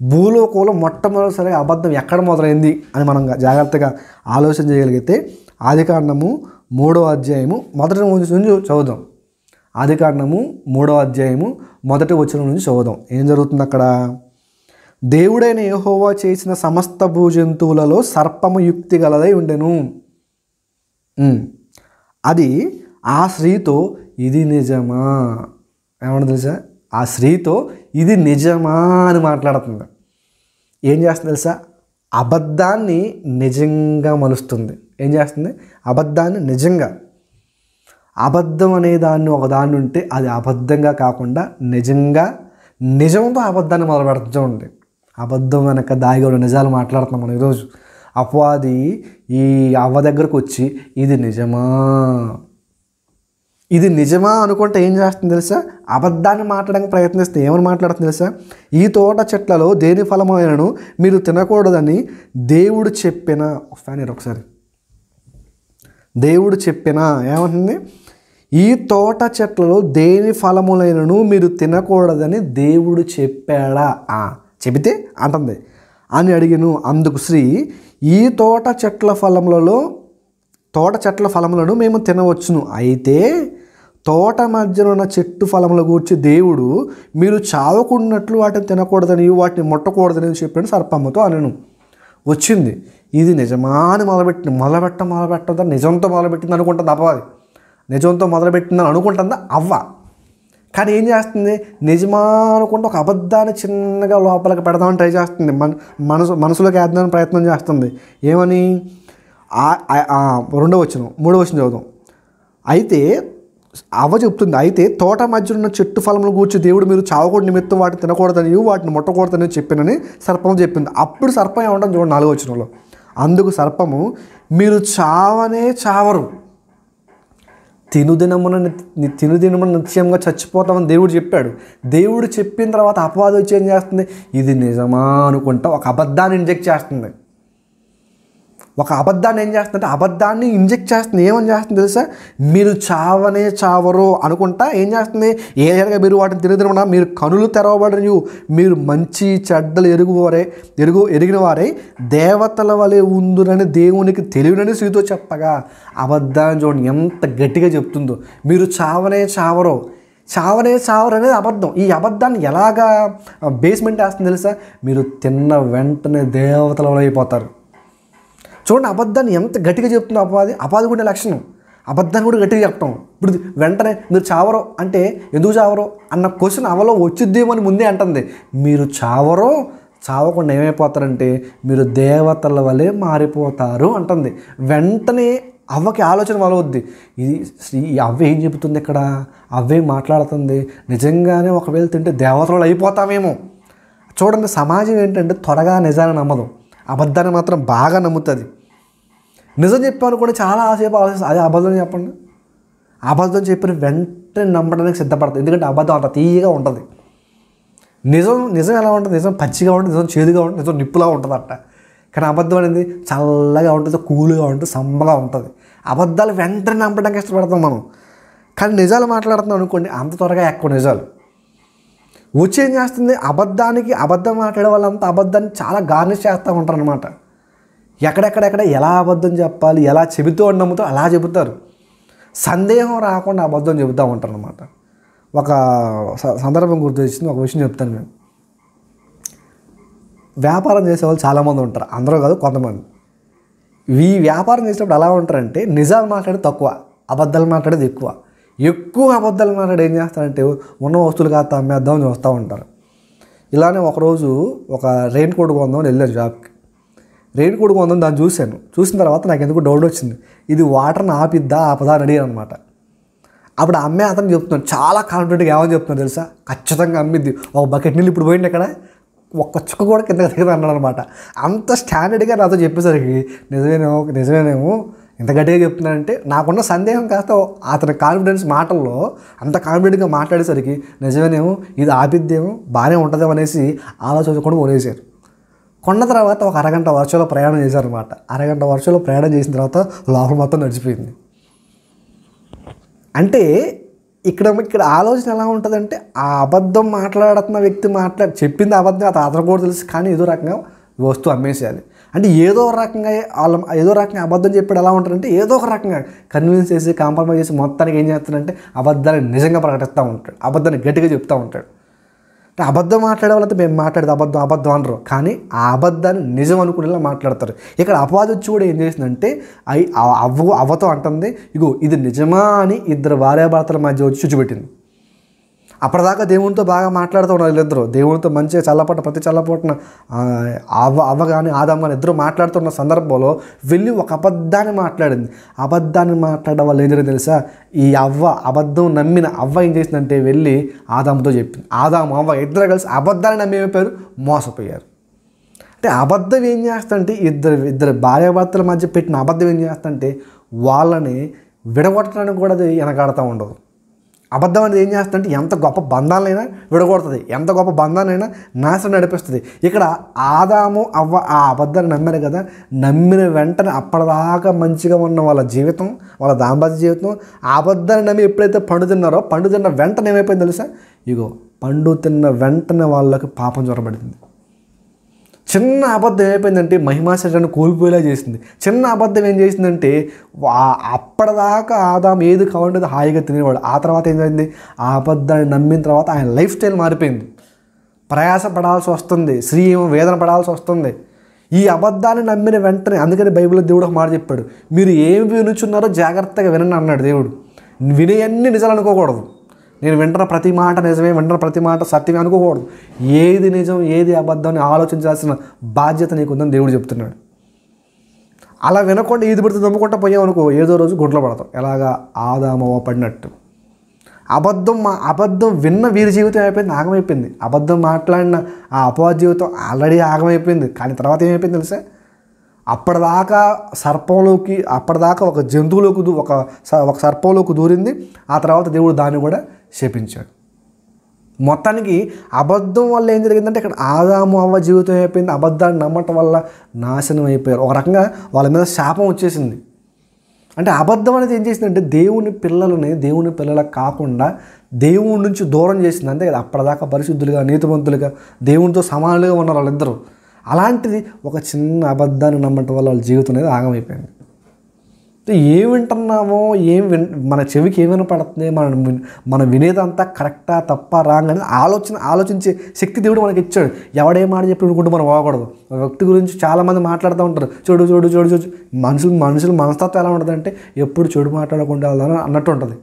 భూలోకంలో మొట్టమొదటిసారి అబద్ధం ఎక్కడ మొదలైంది అని మనం జాగ్రత్తగా ఆలోచన చేయగలిగితే ఆదికాండము 3వ అధ్యాయము మొదటి నుంచి చదువుదాం. ఆదికాండము 3వ అధ్యాయము మొదటి వచనం నుంచి చదువుదాం. ఏం జరుగుతుంది అక్కడ? దేవుడైన యెహోవా చేసిన సమస్త భూజంతువులలో సర్పము యుక్తి గలదై ఉండెను. అది ఆ స్త్రీతో ఇది నిజమా, ఏమన్నా తెలుసా? ఆ స్త్రీతో ఇది నిజమా అని మాట్లాడుతుంది. ఏం చేస్తుంది తెలుసా? అబద్ధాన్ని నిజంగా మలుస్తుంది. ఏం చేస్తుంది? అబద్ధాన్ని నిజంగా. అబద్ధం అనే దాన్ని ఒకదాన్ని ఉంటే అది అబద్ధంగా కాకుండా నిజంగా, నిజంతో అబద్ధాన్ని మొదలు పెడుతూ చూడండి. అబద్ధం వెనక దాగి ఉన్న నిజాలు మాట్లాడుతున్నాం మనం ఈరోజు. అపవాది ఈ అవ్వ దగ్గరకు వచ్చి ఇది నిజమా అనుకుంటే ఏం చేస్తుంది తెలుసా? అబద్ధాన్ని మాట్లాడడానికి ప్రయత్నిస్తే ఏమని మాట్లాడుతుంది తెలుసా? ఈ తోట చెట్లలో దేని ఫలమైనను మీరు తినకూడదని దేవుడు చెప్పిన, ఒకసారి దేవుడు చెప్పిన ఏమంటుంది? ఈ తోట చెట్లలో దేని ఫలములైనను మీరు తినకూడదని దేవుడు చెప్పాడా? చెబితే అంటుంది అని అడిగిను. అందుకు స్త్రీ, ఈ తోట చెట్ల ఫలములను మేము తినవచ్చును, అయితే తోట మధ్యలో ఉన్న చెట్టు ఫలముల గూర్చి దేవుడు మీరు చావకున్నట్లు వాటిని తినకూడదని వాటిని ముట్టకూడదని చెప్పాడు సర్పముతో అనను. వచ్చింది ఇది నిజమా అని మొదలుపెట్టదా నిజంతో మొదలుపెట్టింది అనుకుంటుంది అపవాది. నిజంతో మొదలుపెట్టిందని అనుకుంటుందా అవ్వ. కానీ ఏం చేస్తుంది? నిజమా అనుకుంటే ఒక అబద్ధాన్ని చిన్నగా లోపలికి పెడదామని ట్రై చేస్తుంది. మనసులోకి వేద్దామని ప్రయత్నం చేస్తుంది. ఏమని? 2వ వచనం 3వ వచనం చదువుదాం. అయితే అవ్వ చెప్తుంది, అయితే తోట మధ్య ఉన్న చెట్టు ఫలముల గూర్చి దేవుడు మీరు చావకూడదు నిమిత్తం వాటిని తినకూడదని వాటిని ముట్టకూడదని చెప్పినని సర్పము చెప్పింది. అప్పుడు సర్పం ఏమంటుంది చూడండి 4వ వచనంలో. అందుకు సర్పము, మీరు చావనే చావరు, తినుదినమున నిత్యంగా చచ్చిపోతామని దేవుడు చెప్పాడు. దేవుడు చెప్పిన తర్వాత అపవాదం వచ్చి ఏం చేస్తుంది? ఇది నిజమా అనుకుంటా ఒక అబద్ధాన్ని ఇంజెక్ట్ చేస్తుంది. అబద్ధాన్ని ఇంజెక్ట్ చేస్తుంది. ఏమని చేస్తుంది తెలుసా? మీరు చావనే చావరు అనుకుంటా ఏం చేస్తుంది? ఏదైనా మీరు వాటిని తినదినమన్నా మీరు కనులు తెరవబడని, మీరు మంచి చెడ్డలు ఎరిగిన వారే దేవతల వలె ఉందునని దేవునికి తెలియనని స్త్రీతో చెప్పగా, అబద్ధాన్ని చూడండి ఎంత గట్టిగా చెప్తుందో. మీరు చావనే చావరు అనేది అబద్ధం. ఈ అబద్ధాన్ని ఎలాగా బేస్మెంట్ వేస్తుంది తెలుసా? మీరు తిన్న వెంటనే దేవతల వలె అయిపోతారు. చూడండి అబద్ధాన్ని ఎంత గట్టిగా చెప్తుందో అపవాది కూడా లక్షణం. అబద్ధాన్ని కూడా గట్టిగా చెప్పటం. ఇప్పుడు వెంటనే మీరు చావరో అంటే ఎందుకు చావరో అన్న క్వశ్చన్ అవలో వచ్చిద్దేమో అని ముందే అంటుంది. మీరు చావకుండా ఏమైపోతారంటే మీరు దేవతల వలె మారిపోతారు అంటుంది. వెంటనే అవ్వకి ఆలోచన మొదలవుద్ది. ఈ అవ్వ ఏం చెబుతుంది ఇక్కడ? అవ్వేం మాట్లాడుతుంది? నిజంగానే ఒకవేళ తింటే దేవతలు అయిపోతామేమో. చూడండి సమాజం ఏంటంటే త్వరగా నిజాన్ని నమ్మదు, అబద్ధాన్ని మాత్రం బాగా నమ్ముతుంది. నిజం చెప్పాను కూడా చాలా ఆసేపు ఆలోచిస్తుంది. అదే అబద్ధం చెప్పండి, అబద్ధం చెప్పిన వెంటనే నమ్మడానికి సిద్ధపడుతుంది. ఎందుకంటే అబద్ధం అంత తీయగా ఉంటుంది. నిజం ఎలా ఉంటుంది? నిజం పచ్చిగా ఉంటుంది, నిజం చేదుగా ఉంటుంది, నిజం నిప్పులా ఉంటుంది అట్ట. కానీ అబద్ధం అనేది చల్లగా ఉంటుంది, కూల్గా ఉంటుంది, సమ్మగా ఉంటుంది. అబద్ధాలు వెంటనే నమ్మడానికి ఇష్టపడతాం మనం. కానీ నిజాలు మాట్లాడుతున్నాం అనుకోండి అంత త్వరగా ఎక్కువ నిజాలు వచ్చి ఏం చేస్తుంది? అబద్ధం మాట్లాడే వాళ్ళంతా అబద్ధాన్ని చాలా గార్నిష్ చేస్తూ ఉంటారు అనమాట. ఎక్కడెక్కడ ఎలా అబద్ధం చెప్పాలి, ఎలా చెబుతూ నమ్ముతూ అలా చెబుతారు. సందేహం రాకుండా అబద్ధం చెబుతూ ఉంటారు అనమాట. ఒక సందర్భం గుర్తు వచ్చింది, ఒక విషయం చెప్తాను నేను. వ్యాపారం చేసేవాళ్ళు చాలామంది ఉంటారు, అందరూ కాదు కొంతమంది. ఈ వ్యాపారం చేసేటప్పుడు ఎలా ఉంటారంటే నిజాలు మాట్లాడేది తక్కువ, అబద్ధాలు మాట్లాడేది ఎక్కువ అబద్ధాలు మాట్లాడి ఏం చేస్తారంటే ఉన్న వస్తువులు కాస్త అమ్మేద్దామని చూస్తూ ఉంటారు. ఇలానే ఒకరోజు ఒక రెయిన్ కోట్ కొందామని వెళ్ళాను షాప్కి. రెయిన్ కోట్ కొందాం దాన్ని చూసిన తర్వాత నాకు ఎందుకు డౌట్ వచ్చింది, ఇది వాటర్ని ఆపదా అని అడిగాను అనమాట. అప్పుడు అమ్మే అతను చెప్తున్నాడు చాలా కాన్ఫిడెంట్గా, ఏమని చెప్తున్నాడు తెలుసా? ఖచ్చితంగా అమ్మిద్ది, ఒక బకెట్ నీళ్ళు ఇప్పుడు పోయింది అక్కడ ఒక్క చుక్క కూడా కింద దిగదు అన్నాడు అనమాట. అంత స్టాండర్డ్గా నాతో చెప్పేసరికి నిజమేనేమో ఇంత గట్టిగా చెప్తున్నానంటే నాకున్న సందేహం కాస్త అతని కాన్ఫిడెన్స్ మాటల్లో అంత కాన్ఫిడెంట్గా మాట్లాడేసరికి నిజమేనేమో ఇది ఆపిద్దేమో బాగానే ఉంటుందేమో అనేసి ఆలోచన కూడా కొనేసారు. కొన్న తర్వాత ఒక అరగంట వర్షంలో ప్రయాణం చేశారనమాట. అరగంట వర్షంలో ప్రయాణం చేసిన తర్వాత లోపల మొత్తం నడిచిపోయింది. అంటే ఇక్కడ ఆలోచన ఎలా ఉంటుందంటే ఆ అబద్ధం మాట్లాడుతున్న వ్యక్తి చెప్పింది అబద్ధం అతను కూడా తెలుసు, కానీ ఏదో రకంగా వస్తువు అమ్మేసేయాలి. అంటే ఏదో రకంగా అబద్ధం చెప్పాడు ఎలా ఉంటాడంటే ఏదో ఒక రకంగా కన్విన్స్ చేసి కాంప్రమైజ్ చేసి మొత్తానికి ఏం చేస్తాడంటే అబద్ధాన్ని నిజంగా ప్రకటిస్తూ ఉంటాడు, అబద్ధాన్ని గట్టిగా చెప్తూ ఉంటాడు. అంటే అబద్ధం మాట్లాడే వాళ్ళతో మేము మాట్లాడేది అబద్ధం అనరు, కానీ ఆ అబద్ధాన్ని నిజం అనుకునేలా మాట్లాడతారు. ఇక్కడ అపవాది వచ్చి కూడా ఏం చేసిందంటే అవ్వతో అంటుంది, ఇగో ఇది నిజమా అని ఇద్దరు భార్యాభర్తల మధ్య వచ్చి చూచిపెట్టింది. అప్పటిదాకా దేవునితో బాగా మాట్లాడుతూ ఉన్నారు వీళ్ళిద్దరూ, దేవునితో మంచిగా ప్రతి చల్లపొట్టిన అవ్వ కానీ ఆదాం కానీ ఇద్దరు మాట్లాడుతున్న సందర్భంలో వెళ్ళి ఒక అబద్ధాన్ని మాట్లాడింది. అబద్ధాన్ని మాట్లాడడం వల్ల ఏం జరిగింది తెలుసా? ఈ అబద్ధం నమ్మిన అవ్వ ఏం చేసిందంటే వెళ్ళి ఆదాముతో చెప్పింది. అవ్వ ఇద్దరు కలిసి అబద్ధాన్ని నమ్మేపోయారు, మోసపోయారు. అంటే అబద్ధం ఏం చేస్తుంటే ఇద్దరు భార్యాభర్తల మధ్య పెట్టిన అబద్ధం ఏం చేస్తుంటే వాళ్ళని విడగొట్టడానికి కూడా అది వెనకాడుతూ ఉండదు. అబద్ధం అనేది ఏం చేస్తుందంటే ఎంత గొప్ప బంధాలైనా విడగొడుతుంది, ఎంత గొప్ప బంధాలైనా నాశనం నడిపిస్తుంది. ఇక్కడ ఆదాము అవ్వ ఆ అబద్ధాన్ని నమ్మారు కదా, నమ్మిన వెంటనే అప్పటిదాకా మంచిగా ఉన్న వాళ్ళ జీవితం, వాళ్ళ దాంపత్య జీవితం ఆ అబద్ధాన్ని నమ్మి ఎప్పుడైతే పండు తిన్న వెంటనే ఏమైపోయింది తెలుసా? ఇగో పండు తిన్న వెంటనే వాళ్ళకి పాపం జ్వరపడింది. చిన్న అబద్ధం ఏమైపోయిందంటే మహిమా శరీరాన్ని కోల్పోయేలా చేసింది. చిన్న అబద్ధం ఏం చేసిందంటే అప్పటిదాకా ఆదాం ఏది కావాలంటే హాయిగా తినేవాడు. ఆ తర్వాత ఏంటంటే ఆ అబద్ధాన్ని నమ్మిన తర్వాత ఆయన లైఫ్ స్టైల్ మారిపోయింది. ప్రయాస పడాల్సి వస్తుంది, స్త్రీ వేదన పడాల్సి వస్తుంది ఈ అబద్ధాన్ని నమ్మిన వెంటనే. అందుకని బైబిల్లో దేవుడు ఒక మాట చెప్పాడు, మీరు ఏమి వినుచున్నారో జాగ్రత్తగా వినండి అన్నాడు దేవుడు. వినేయన్నీ నిజాలు అనుకోకూడదు. నేను వింటున్న ప్రతి మాట నిజమే, వింటున్న ప్రతి మాట సత్యమే అనుకోకూడదు. ఏది నిజం ఏది అబద్ధం అని ఆలోచించాల్సిన బాధ్యత నీకుందని దేవుడు చెప్తున్నాడు. అలా వినకుండా ఏది పడితే నమ్ముకుంటా పోయామనుకో ఏదో రోజు గుంట్లో పడతాం, ఎలాగా ఆదాము పడినట్టు. అబద్ధం విన్న వీరి జీవితం అయిపోయింది, ఆగమైపోయింది. అబద్ధం మాట్లాడిన ఆ అపవాది జీవితం ఆల్రెడీ ఆగమైపోయింది. కానీ తర్వాత ఏమైపోయింది తెలుసా? అప్పటిదాకా ఒక జంతువులోకి ఒక సర్పంలోకి దూరింది. ఆ తర్వాత దేవుడు దాన్ని కూడా శపించాడు. మొత్తానికి అబద్ధం వల్ల ఏం జరిగిందంటే ఇక్కడ ఆదాము అవ్వ జీవితం అయిపోయింది. అబద్ధాన్ని నమ్మటం వల్ల నాశనం అయిపోయారు. ఒక రకంగా వాళ్ళ మీద శాపం వచ్చేసింది. అంటే అబద్ధం అనేది ఏం చేసిందంటే దేవుని పిల్లలకు కాకుండా దేవుడి నుంచి దూరం చేసింది. అంతే కదా, అప్పటిదాకా పరిశుద్ధులుగా నీతివంతులుగా దేవునితో సమానులుగా ఉన్నారు వాళ్ళిద్దరూ. అలాంటిది ఒక చిన్న అబద్ధాన్ని నమ్మటం వల్ల వాళ్ళ జీవితం అనేది ఆగమైపోయింది. ఏం వింటున్నామో మన చెవికి ఏమైనా పడుతుంది, మనం వినేదంతా కరెక్టా తప్ప రాంగ్ అనేది ఆలోచించే శక్తి దేవుడు మనకి ఇచ్చాడు. ఎవడే మాట చెప్పి అనుకుంటూ మనం పోకూడదు. వ్యక్తి గురించి చాలామంది మాట్లాడుతూ ఉంటారు, చెడు మనుషుల మనస్తత్వం ఎలా ఉంటుందంటే ఎప్పుడు చెడు మాట్లాడకుండా అన్నట్టు ఉంటుంది.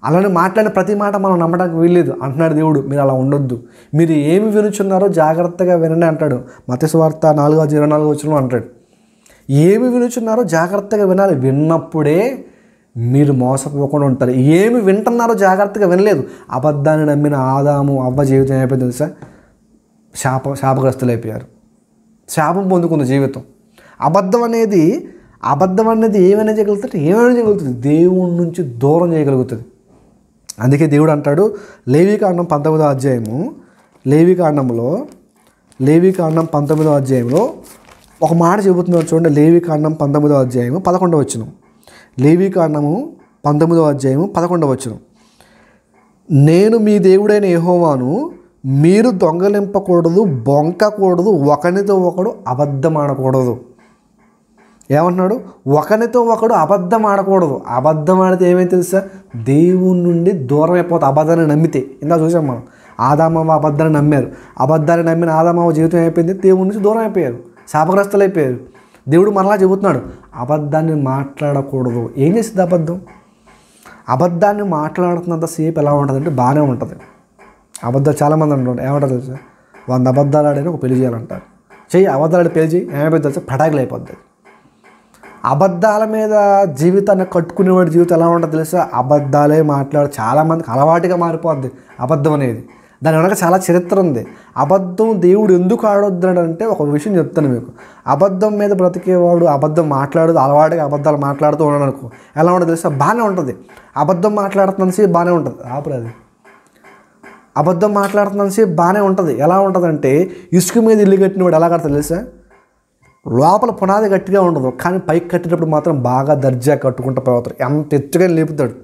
అలానే మాట్లాడిన ప్రతి మాట మనం నమ్మడానికి వీల్లేదు అంటున్నాడు దేవుడు. మీరు అలా ఉండొద్దు, మీరు ఏమి వినుచున్నారో జాగ్రత్తగా వినండి అంటాడు. మత్తయి సువార్త 4:24 అంటాడు. ఏమి వినుచున్నారో జాగ్రత్తగా వినాలి, విన్నప్పుడే మీరు మోసపోకుండా ఉంటారు. ఏమి వింటున్నారో జాగ్రత్తగా వినలేదు, అబద్ధాన్ని నమ్మిన ఆదాము అవ్వ జీవితం అయిపోయింది తెలుసా? శాపగ్రస్తులైపోయారు, శాపం పొందుకుంది జీవితం. అబద్ధం అనేది ఏమైనా చేయగలుగుతుంది, దేవుడి నుంచి దూరం చేయగలుగుతుంది. అందుకే దేవుడు అంటాడు లేవికాండం 19వ అధ్యాయము, లేవికాండం 19వ అధ్యాయంలో ఒక మాట చెబుతున్నాడు చూడండి. లేవికాండం 19వ అధ్యాయము 11వ వచనం. లేవికాండము 19వ అధ్యాయము 11వ వచనం. నేను మీ దేవుడైన యెహోవాను, మీరు దొంగలింపకూడదు, బొంకకూడదు, ఒకనితో ఒకడు అబద్ధం ఆడకూడదు. ఏమంటున్నాడు? ఒకరితో ఒకడు అబద్ధం ఆడకూడదు. అబద్ధం ఆడితే ఏమైతే తెలుసా? దేవుని నుండి దూరం అయిపోతుంది. అబద్ధాన్ని నమ్మితే ఇందా చూసాం మనం, ఆదామవ్వ అబద్ధాన్ని నమ్మారు. అబద్ధాన్ని నమ్మిన ఆదామవ్వ జీవితం అయిపోయింది, దేవుని నుంచి దూరం అయిపోయారు, శాపగ్రస్తులు అయిపోయారు. దేవుడు మరలా చెబుతున్నాడు అబద్ధాన్ని మాట్లాడకూడదు. ఏం చేస్తుంది అబద్ధాన్ని మాట్లాడుతున్నంతసేపు ఎలా ఉంటుందంటే బాగానే ఉంటుంది. అబద్ధాలు చాలామంది అంటారు, ఏమంటారు తెలుసా? 100 అబద్ధాలు ఆడైనా ఒక పెళ్లి చేయాలంటారు. అబద్ధాలు ఆడి పెళ్లి ఏమైపోతుంది తెలుసా? పటాకులు అయిపోద్ది. అబద్ధాల మీద జీవితాన్ని కట్టుకునేవాడి జీవితం ఎలా ఉంటుంది తెలుసా? అబద్ధాలే చాలామందికి అలవాటుగా మారిపోద్ది అబద్ధం అనేది. దాని వెనక చాలా చరిత్ర ఉంది. అబద్ధం దేవుడు ఎందుకు ఆడొద్దాడంటే ఒక విషయం చెప్తాను మీకు. అబద్ధం మీద బ్రతికేవాడు అబద్ధం మాట్లాడదు, అలవాటుగా అబద్ధాలు మాట్లాడుతూ ఉన్నాడు అనుకో, ఎలా ఉంటుంది తెలుసా? బాగానే ఉంటుంది. అబద్ధం మాట్లాడుతున్నంతసేపు బాగానే ఉంటుంది. ఆపులేదు. అబద్ధం మాట్లాడుతున్నంతసేపు బాగానే ఉంటుంది. ఎలా ఉంటుందంటే ఇసుక మీద ఇల్లు కట్టినవాడు ఎలా కడతాడు తెలుసా? లోపల పునాది గట్టిగా ఉండదు, కానీ పైకి కట్టేటప్పుడు మాత్రం బాగా దర్జా కట్టుకుంటూ పోతాడు. ఎంత ఎత్తుగా లేపుతాడు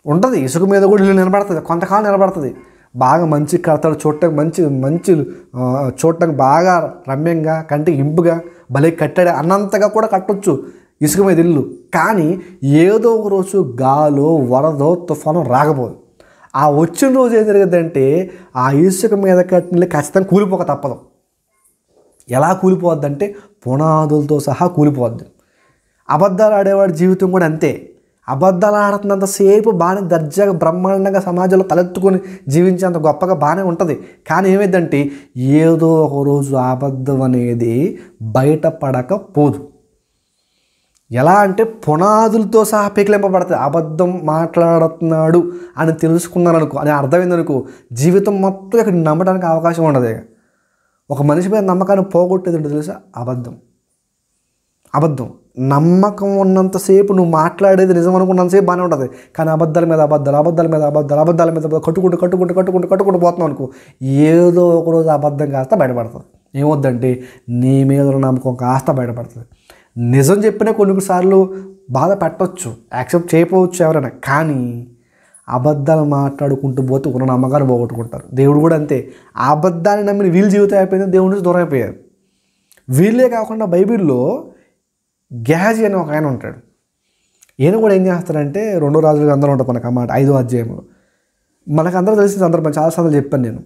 ఉంటుంది. ఇసుక మీద కూడా ఇల్లు నిలబడుతుంది, కొంతకాలం నిలబడుతుంది. బాగా మంచి కడతాడు, చూడటానికి మంచి చూడటానికి బాగా రమ్యంగా, కంటికి ఇంపుగా భలే కట్టాడు అన్నంతగా కూడా కట్టొచ్చు ఇసుక మీద ఇల్లు. కానీ ఏదో ఒక రోజు గాలో వరదో తుఫాను రాకపోదు. ఆ వచ్చిన రోజు ఏం జరిగిందంటే ఆ ఇసుక మీద కట్టిన ఖచ్చితంగా కూలిపోక తప్పదు. ఎలా కూలిపోవద్దంటే పునాదులతో సహా కూలిపోవద్దు. అబద్ధాలు ఆడేవాడి జీవితం కూడా అంతే. అబద్ధాలు ఆడుతున్నంతసేపు బాగానే దర్జాగా బ్రహ్మాండంగా సమాజంలో తలెత్తుకొని జీవించేంత గొప్పగా బాగానే ఉంటుంది. కానీ ఏమైందంటే ఏదో ఒక రోజు అబద్ధం అనేది బయటపడకపోదు. ఎలా అంటే పునాదులతో సహా పీకిలింపబడుతుంది. అబద్ధం మాట్లాడుతున్నాడు అని తెలుసుకున్నాను అనుకో, అని అర్థమైందనుకో, జీవితం మొత్తం ఇక్కడ నమ్మడానికి అవకాశం ఉండదు. ఒక మనిషి మీద నమ్మకాన్ని పోగొట్టేది ఉంటుంది తెలుసా? అబద్ధం. నమ్మకం ఉన్నంతసేపు నువ్వు మాట్లాడేది నిజం అనుకున్నంతసేపు బాగానే ఉంటుంది. కానీ అబద్ధాల మీద కట్టుకుంటూ పోతున్నావు అనుకో, ఏదో ఒకరోజు అబద్ధం కాస్త బయటపడుతుంది. ఏమొద్దంటే నీ మీద ఉన్న నమ్మకం కాస్త బయటపడుతుంది. నిజం చెప్పినా కొన్నిసార్లు బాధ పెట్టవచ్చు, యాక్సెప్ట్ చేయకపోవచ్చు ఎవరైనా. కానీ అబద్ధాలు మాట్లాడుకుంటూ పోతే ఉన్న నమ్మకాన్ని పోగొట్టుకుంటారు. దేవుడు కూడా అంతే. ఆ అబద్ధాన్ని నమ్మిన వీళ్ళ జీవితం అయిపోయింది, దేవుడి నుంచి దూరం అయిపోయారు. వీళ్ళే కాకుండా బైబిల్లో గెహాజీ అని ఒక ఆయన ఉంటాడు. ఈయన కూడా ఏం చేస్తాడంటే 2 రాజుల గ్రంథంలో ఉంటుంది మనకు అన్నమాట 5వ అధ్యాయంలో. మనకందరూ తెలిసిన సందర్భం చాలాసార్లు చెప్పాను నేను.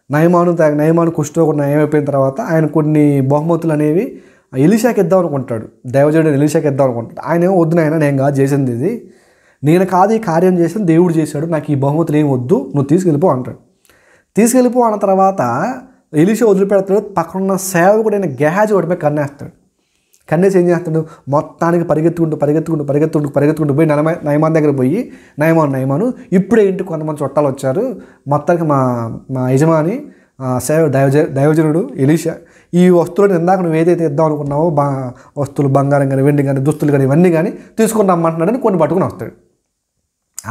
నయమాను కుష్ఠరోగం నయమైపోయిన తర్వాత ఆయన కొన్ని బహుమతులు అనేవి ఎలీషాకి ఇద్దాం అనుకుంటాడు. దైవజనుడు ఎలీషాకి ఇద్దాం అనుకుంటాడు. ఆయన ఏమో వద్దు నాయన, నేను కాదు చేసింది ఇది, నేను కాదు ఈ కార్యం చేసింది, దేవుడు చేశాడు, నాకు ఈ బహుమతులు ఏమి వద్దు, నువ్వు తీసుకెళ్ళిపో అంటాడు. తీసుకెళ్ళిపో అన్న తర్వాత ఎలీషా వదిలిపెడతాడు. పక్కనున్న సేవకుడు అయిన గెహాజీ వాడిపై కన్నేస్తాడు. కన్నేసి ఏం చేస్తాడు, మొత్తానికి పరిగెత్తుకుంటూ పోయి నయమాన్ దగ్గర పోయి, నయమాను ఇప్పుడే ఇంటికి కొంతమంది చుట్టాలు వచ్చారు, మొత్తానికి మా యజమాని దైవజనుడు ఎలీషా ఈ వస్తువులను ఇందాక నువ్వు ఏదైతే ఇద్దాం అనుకున్నావో వస్తువులు, బంగారం కానీ, వెండి కానీ, దుస్తులు కానీ, ఇవన్నీ కానీ తీసుకుని రమ్మంటున్నాడని కొన్ని పట్టుకుని వస్తాడు.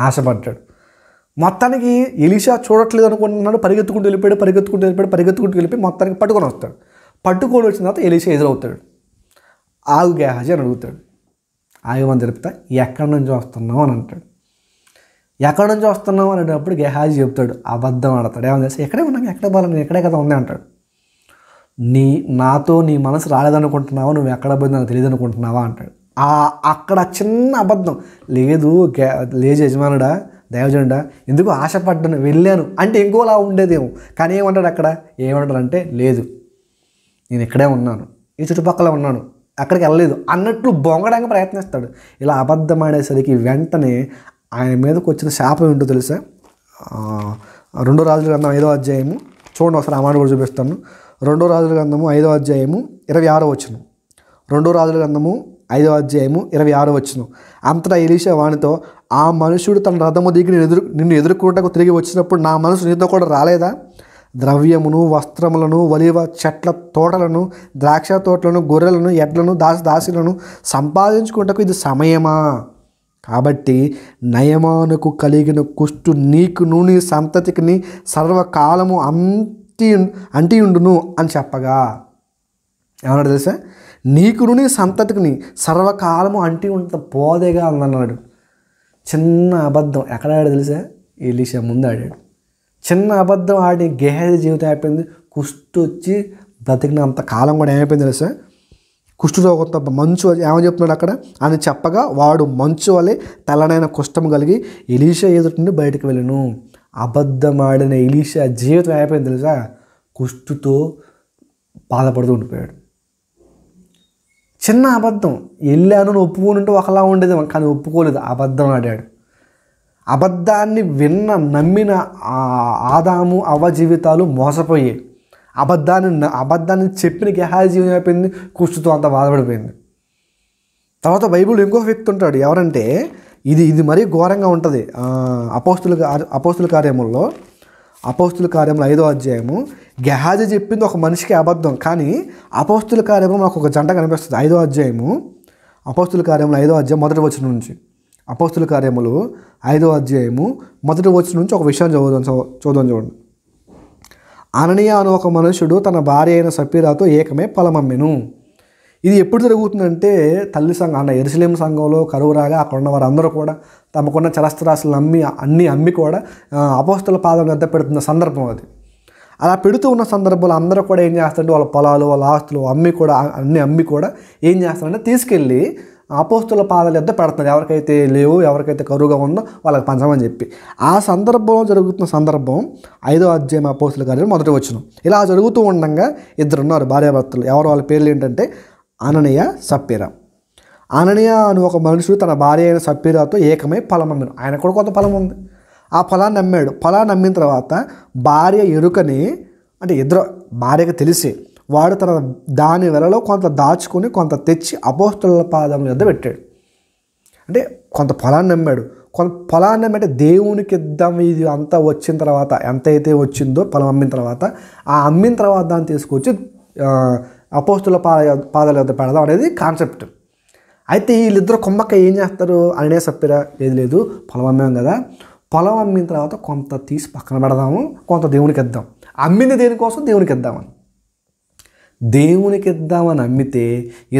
ఆశపడ్డాడు. మొత్తానికి ఎలీషా చూడట్లేదు అనుకుంటున్నాడు. పరిగెత్తుకుంటూ వెళ్ళిపోయి మొత్తానికి పట్టుకొని వస్తాడు. పట్టుకొని వచ్చిన తర్వాత ఎలీషా ఎదురవుతాడు. ఆగు గెహాజీ అని అడుగుతాడు. ఆగమని తెలుపుతా, ఎక్కడి నుంచి వస్తున్నావు అని అంటాడు. ఎక్కడి నుంచి వస్తున్నావు అనేటప్పుడు గెహాజీ చెప్తాడు, అబద్ధం ఆడతాడు. ఏమని చేస్తే ఎక్కడే ఉన్నాను, ఎక్కడే పోవాలి, నేను ఎక్కడే కదా ఉంది అంటాడు. నాతో నీ మనసు రాలేదనుకుంటున్నావా, నువ్వు ఎక్కడ పోయింది నాకు తెలియదు అనుకుంటున్నావా అంటాడు. అక్కడ చిన్న అబద్ధం. లేదు యజమానుడా, దైవజనుడా, ఎందుకు ఆశపడ్డాను, వెళ్ళాను అంటే ఇంకోలా ఉండేదేమో. కానీ ఏమంటాడంటే లేదు, నేను ఇక్కడే ఉన్నాను, ఈ చుట్టుపక్కల ఉన్నాను, అక్కడికి వెళ్ళలేదు అన్నట్లు బొంగడానికి ప్రయత్నిస్తాడు. ఇలా అబద్ధం ఆడేసరికి వెంటనే ఆయన మీదకి వచ్చిన శాపం ఏంటో తెలుసా? 2 రాజుల గ్రంథం 5వ అధ్యాయము చూడండి, ఒకసారి ఆ మాట కూడా చూపిస్తాను. 2 రాజుల గ్రంథము 5వ అధ్యాయము 26వ వచనం. 2 రాజుల గ్రంథము 5వ అధ్యాయము 26వ వచనం. అంతటా ఎలీషా వానితో, ఆ మనుషుడు తన రథము దిగి నిన్ను ఎదుర్కొంటకు తిరిగి వచ్చినప్పుడు నా మనసు నీతో కూడా రాలేదా? ద్రవ్యమును, వస్త్రములను, ఒలీవ చెట్ల తోటలను, ద్రాక్ష తోటలను, గొర్రెలను, ఎడ్లను, దాసులను సంపాదించుకుంటకు ఇది సమయమా? కాబట్టి నయమానుకు కలిగిన కుష్టు నీకును నీ సంతతికిని సర్వకాలము అంటియుండును అని చెప్పగా, ఏమన్నాడు తెలుసా? నీకును నీ సంతతికిని సర్వకాలము అంటి ఉంట పోదేగా అన్నాడు. చిన్న అబద్ధం ఎక్కడ ఆడాడు తెలుసా? ఎలీషా ముందు ఆడాడు. చిన్న అబద్ధం ఆడి గెహాజీ జీవితం అయిపోయింది. కుష్టు వచ్చి బ్రతికినంత కాలం కూడా ఏమైపోయింది తెలుసా? కుష్ఠరోగంతో మంచు ఏమని చెప్తున్నాడు అక్కడ అని చెప్పగా, వాడు మంచు వలె తెల్లనైన కుష్ఠం కలిగి ఎలీషా ఎదుటి నుండి బయటకు వెళ్ళను. అబద్ధం ఆడిన ఎలీషా జీవితం అయిపోయింది తెలుసా? కుష్టుతో బాధపడుతూ ఉండిపోయాడు. చిన్న అబద్ధం. వెళ్ళాను అని ఒప్పుకుంటే ఒకలా ఉండేది, కానీ ఒప్పుకోలేదు, అబద్ధం ఆడాడు. అబద్ధాన్ని నమ్మిన ఆదాము అవ్వ జీవితాలు మోసపోయాయి. అబద్ధాన్ని చెప్పిన గెహాజీ జీవితం అయిపోయింది, కుష్టుతో అంత బాధపడిపోయింది. తర్వాత బైబిల్ ఇంకొక వ్యక్తి ఉంటాడు. ఎవరంటే ఇది మరీ ఘోరంగా ఉంటుంది. అపోస్తుల కార్యముల్లో అపోస్తుల కార్యములు 5వ అధ్యాయము. గెహాజీ చెప్పింది ఒక మనిషికి అబద్ధం, కానీ అపోస్తుల కార్యములు నాకు ఒక జంట కనిపిస్తుంది. 5వ అధ్యాయము, అపోస్తుల కార్యములు 5వ అధ్యాయం మొదటి వచనం నుంచి. అపోస్తుల కార్యములు 5వ అధ్యాయము మొదటి వచనం నుంచి ఒక విషయం చూద్దాం చూడండి. అననీయ అను ఒక మనుషుడు తన భార్య అయిన సప్పీరాతో ఏకమే పొలమమ్మెను. ఇది ఎప్పుడు జరుగుతుందంటే తల్లి సంఘం అన్న యెరూషలేము సంఘంలో కరువు రాగా అక్కడ ఉన్న వారందరూ కూడా తమకున్న చరస్థరాశులను అమ్మి కూడా అపోస్తుల పాదం వద్ద పెడుతున్న సందర్భం అది. అలా పెడుతూ ఉన్న సందర్భంలో అందరూ కూడా ఏం చేస్తారంటే వాళ్ళ పొలాలు వాళ్ళ ఆస్తులు అమ్మి కూడా ఏం చేస్తారంటే తీసుకెళ్ళి అపోస్తుల పాదాల వద్ద పెడుతున్నారు. ఎవరికైతే లేవు, ఎవరికైతే కరువుగా ఉందో వాళ్ళకి పంచమని చెప్పి. ఆ సందర్భంలో జరుగుతున్న సందర్భం 5వ అధ్యాయం అపోస్తుల కార్యం మొదటి వచనం. ఇలా జరుగుతూ ఉండగా ఇద్దరు ఉన్నారు భార్యాభర్తలు. ఎవరు వాళ్ళ పేర్లు ఏంటంటే అననీయ, సప్పీరా. అననీయ అను ఒక మనుషుడు తన భార్య అయిన సప్పీరాతో ఏకమై పొలం అమ్మాను. ఆయన కూడా కొంత పొలం ఉంది. ఆ పొలాన్ని అమ్మాడు. పొలాన్ని అమ్మిన తర్వాత భార్య ఎరుకని, అంటే ఇద్దరు భార్యకు తెలిసి వాడు దాని వెలలో కొంత దాచుకొని కొంత తెచ్చి అపోస్తుల పాదముల వద్ద పెట్టాడు. అంటే కొంత పొలాన్ని అమ్మాడు. కొంత పొలాన్ని అమ్మంటే దేవునికి ఇద్దాం, ఇది అంతా వచ్చిన తర్వాత ఎంత అయితే వచ్చిందో పొలం అమ్మిన తర్వాత, ఆ అమ్మిన తర్వాత దాన్ని తీసుకొచ్చి అపోస్తుల పాదాల వద్ద పెడదాం అనేది కాన్సెప్ట్. అయితే వీళ్ళిద్దరు కొమ్మక్క ఏం చేస్తారు? అననీయ, సప్పీరా, లేదు పొలం అమ్మాం కదా, పొలం అమ్మిన తర్వాత కొంత తీసి పక్కన పెడదాము, కొంత దేవునికి ఇద్దాం. అమ్మింది దేనికోసం? దేవునికి ఇద్దామని. దేవునికి ఇద్దామని అమ్మితే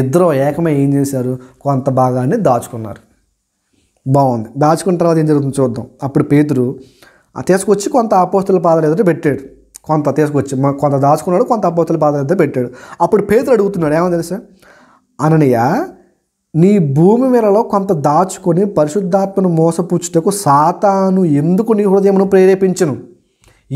ఇద్దరు ఏకమై ఏం చేశారు? కొంత భాగాన్ని దాచుకున్నారు. బాగుంది. దాచుకున్న తర్వాత ఏం జరుగుతుందో చూద్దాం. అప్పుడు పేతురు తీసుకొచ్చి కొంత అపోస్తుల పాదాల ఎదుట పెట్టాడు. కొంత తీసుకొచ్చి కొంత దాచుకున్నాడు, కొంత అపోస్తుల పాదాల ఎదుట పెట్టాడు. అప్పుడు పేతురు అడుగుతున్నాడు, ఏమో తెలుసా? అననీయ, నీ భూమి మేరలో కొంత దాచుకొని పరిశుద్ధాత్మను మోసపుచ్చుటకు సాతాను ఎందుకు నీ హృదయమును ప్రేరేపించను?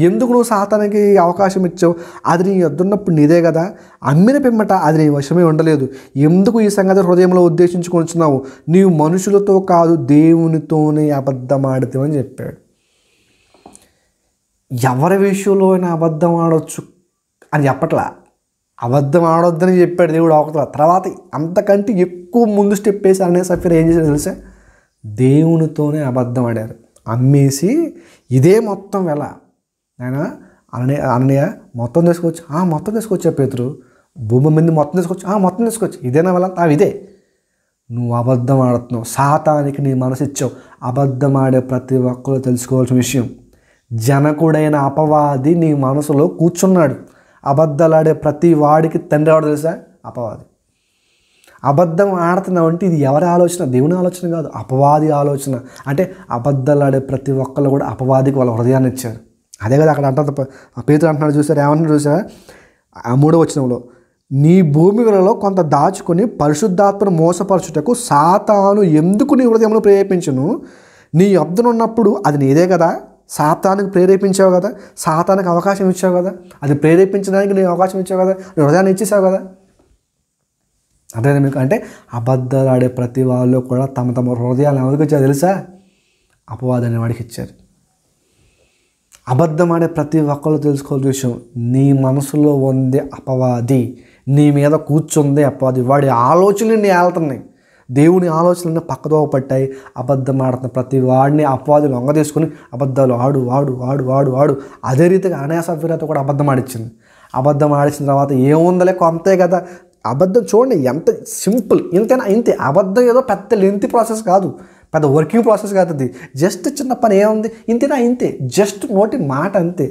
ఎందుకు నువ్వు సాతానికి అవకాశం ఇచ్చావు? అది నీ వద్దున్నప్పుడు నీదే కదా. అమ్మిన పిమ్మట అది నీ వశమే ఉండలేదు. ఎందుకు ఈ సంగతి హృదయంలో ఉద్దేశించుకొనిచున్నావు? నీవు మనుషులతో కాదు దేవునితోనే అబద్ధమాడితే అని చెప్పాడు. ఎవరి విషయంలో అయినా అబద్ధం ఆడవచ్చు అని చెప్పట్లా, అబద్ధం ఆడొద్దని చెప్పాడు దేవుడు అవతల. తర్వాత అంతకంటే ఎక్కువ ముందు స్టెప్ వేసి అననీయ, సప్పీరా ఏం చేశారు తెలుసా? దేవునితోనే అబద్ధం ఆడారు. అమ్మేసి ఇదే మొత్తం వెల ఆయన అననీయ మొత్తం తీసుకొచ్చి మొత్తం తీసుకొచ్చా పేతురు, భూమి మీద మొత్తం తీసుకొచ్చి ఇదేనా వెల? ఇదే. నువ్వు అబద్ధం ఆడుతున్నావు, సాతానికి నీ మనసు ఇచ్చావు. అబద్ధం ఆడే ప్రతి ఒక్కరు తెలుసుకోవాల్సిన విషయం, జనకుడైన అపవాది నీ మనసులో కూర్చున్నాడు. అబద్ధాలాడే ప్రతి వాడికి తండ్రి ఎవడు తెలుసా? అపవాది. అబద్ధం ఆడుతున్నావు అంటే ఇది ఎవరి ఆలోచన? దేవుని ఆలోచన కాదు, అపవాది ఆలోచన. అంటే అబద్ధాలాడే ప్రతి ఒక్కళ్ళు కూడా అపవాదికి వాళ్ళ హృదయాన్ని ఇచ్చారు. అదే కదా అక్కడ అంటారు. పేతురు అంటున్నాడు, చూసారు ఏమంటున్నాడు చూసారా? 3వ వచనంలో, నీ భూమి వెలలో కొంత దాచుకొని పరిశుద్ధాత్మను మోసపరచుటకు సాతాను ఎందుకు నీ హృదయంలో ప్రేరేపించును? నీ యొద్దనున్నప్పుడు అది నీదే కదా. సాతానికి ప్రేరేపించావు కదా, సాతానికి అవకాశం ఇచ్చావు కదా, అది ప్రేరేపించడానికి నేను అవకాశం ఇచ్చావు కదా, నీ హృదయాన్ని ఇచ్చేసావు కదా. అదే మీకు అంటే అబద్ధాలు ఆడే ప్రతి వాళ్ళు కూడా తమ తమ హృదయాలను ఎవరికి ఇచ్చారు తెలుసా? అపవాది అనే వాడికి ఇచ్చారు. అబద్ధం ఆడే ప్రతి ఒక్కళ్ళు తెలుసుకోవాల్సిన విషయం, నీ మనసులో ఉంది అపవాది, నీ మీద కూర్చుంది అపవాది. వాడి ఆలోచనలు నీ ఏళ్తున్నాయి, దేవుని ఆలోచనలను పక్కదోవ పట్టాయి. అబద్ధం ఆడుతున్న ప్రతి వాడిని అపవాది లొంగ తీసుకుని అబద్ధాలు ఆడు. అదే రీతిగా అననీయ, సప్పీరాతో కూడా అబద్ధం ఆడిచ్చింది. అబద్ధం ఆడిచ్చిన తర్వాత ఏముందలే అంతే కదా. అబద్ధం చూడండి ఎంత సింపుల్, ఇంతే. అబద్ధం ఏదో పెద్ద లెంతీ ప్రాసెస్ కాదు, పెద్ద వర్కింగ్ ప్రాసెస్ కాదు. అది జస్ట్ చిన్న పని ఏముంది, ఇంతే. జస్ట్ నోటి మాట అంతే.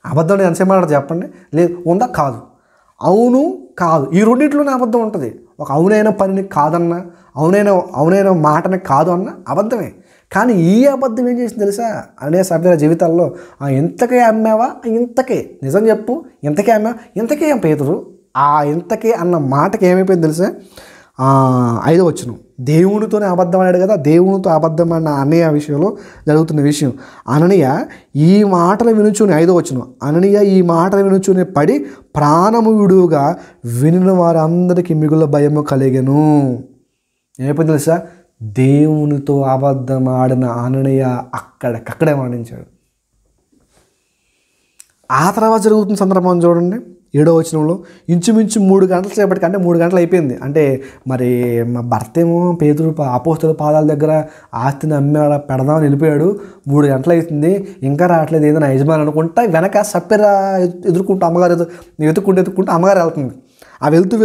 అబద్ధం ఎంతసేపు మాట్లాడదు చెప్పండి? లేదు, ఉందా? కాదు. అవును, కాదు. ఈ రెండింటిలోనే అబద్ధం ఉంటుంది. ఒక అవునైన పనిని కాదన్నా, అవునైన మాటని కాదు అన్న అబద్ధమే. కానీ ఈ అబద్ధం ఏం చేసింది తెలుసా? అననీయ, సప్పీరా జీవితాల్లో ఇంతకే అమ్మావా? ఇంతకే నిజం చెప్పు, ఇంతకే అమ్మావా? ఇంతకే పేతురు ఇంతకే అన్న మాటకి ఏమైపోయింది తెలుసా? 5వ వచనం, దేవునితోనే అబద్ధం ఆడాడు కదా. దేవునితో అబద్ధం ఆడిన అననీయ విషయంలో జరుగుతున్న విషయం, అననీయ ఈ మాటలు వినుచుని, 5వ వచనం, అననీయ ఈ మాటలు వినుచుని పడి ప్రాణము విడుగా వినిన వారందరికీ మిగుల భయము కలిగెను. ఏమైపోయింది తెలుసా? దేవునితో అబద్ధం ఆడిన అననీయ అక్కడే మరణించాడు. ఆ తర్వాత జరుగుతున్న సందర్భం చూడండి. 7వ వచనంలో ఇంచుమించు 3 గంటల సేపటికి, అంటే 3 గంటలు అయిపోయింది. అంటే మరి మా భర్త ఏమో పేతురు అపోస్తలుల పాదాల దగ్గర ఆస్తిని అమ్మాడ పెడదామని వెళ్ళిపోయాడు, 3 గంటలు అవుతుంది ఇంకా రావట్లేదు, ఏదైనా యజమాని అనుకుంటా వెనక సప్పెరా ఎదుర్కొంటూ అమ్మగారు ఎత్తుక్కుంటూ అమ్మగారు వెళ్తుంది. ఆ వెళ్తూ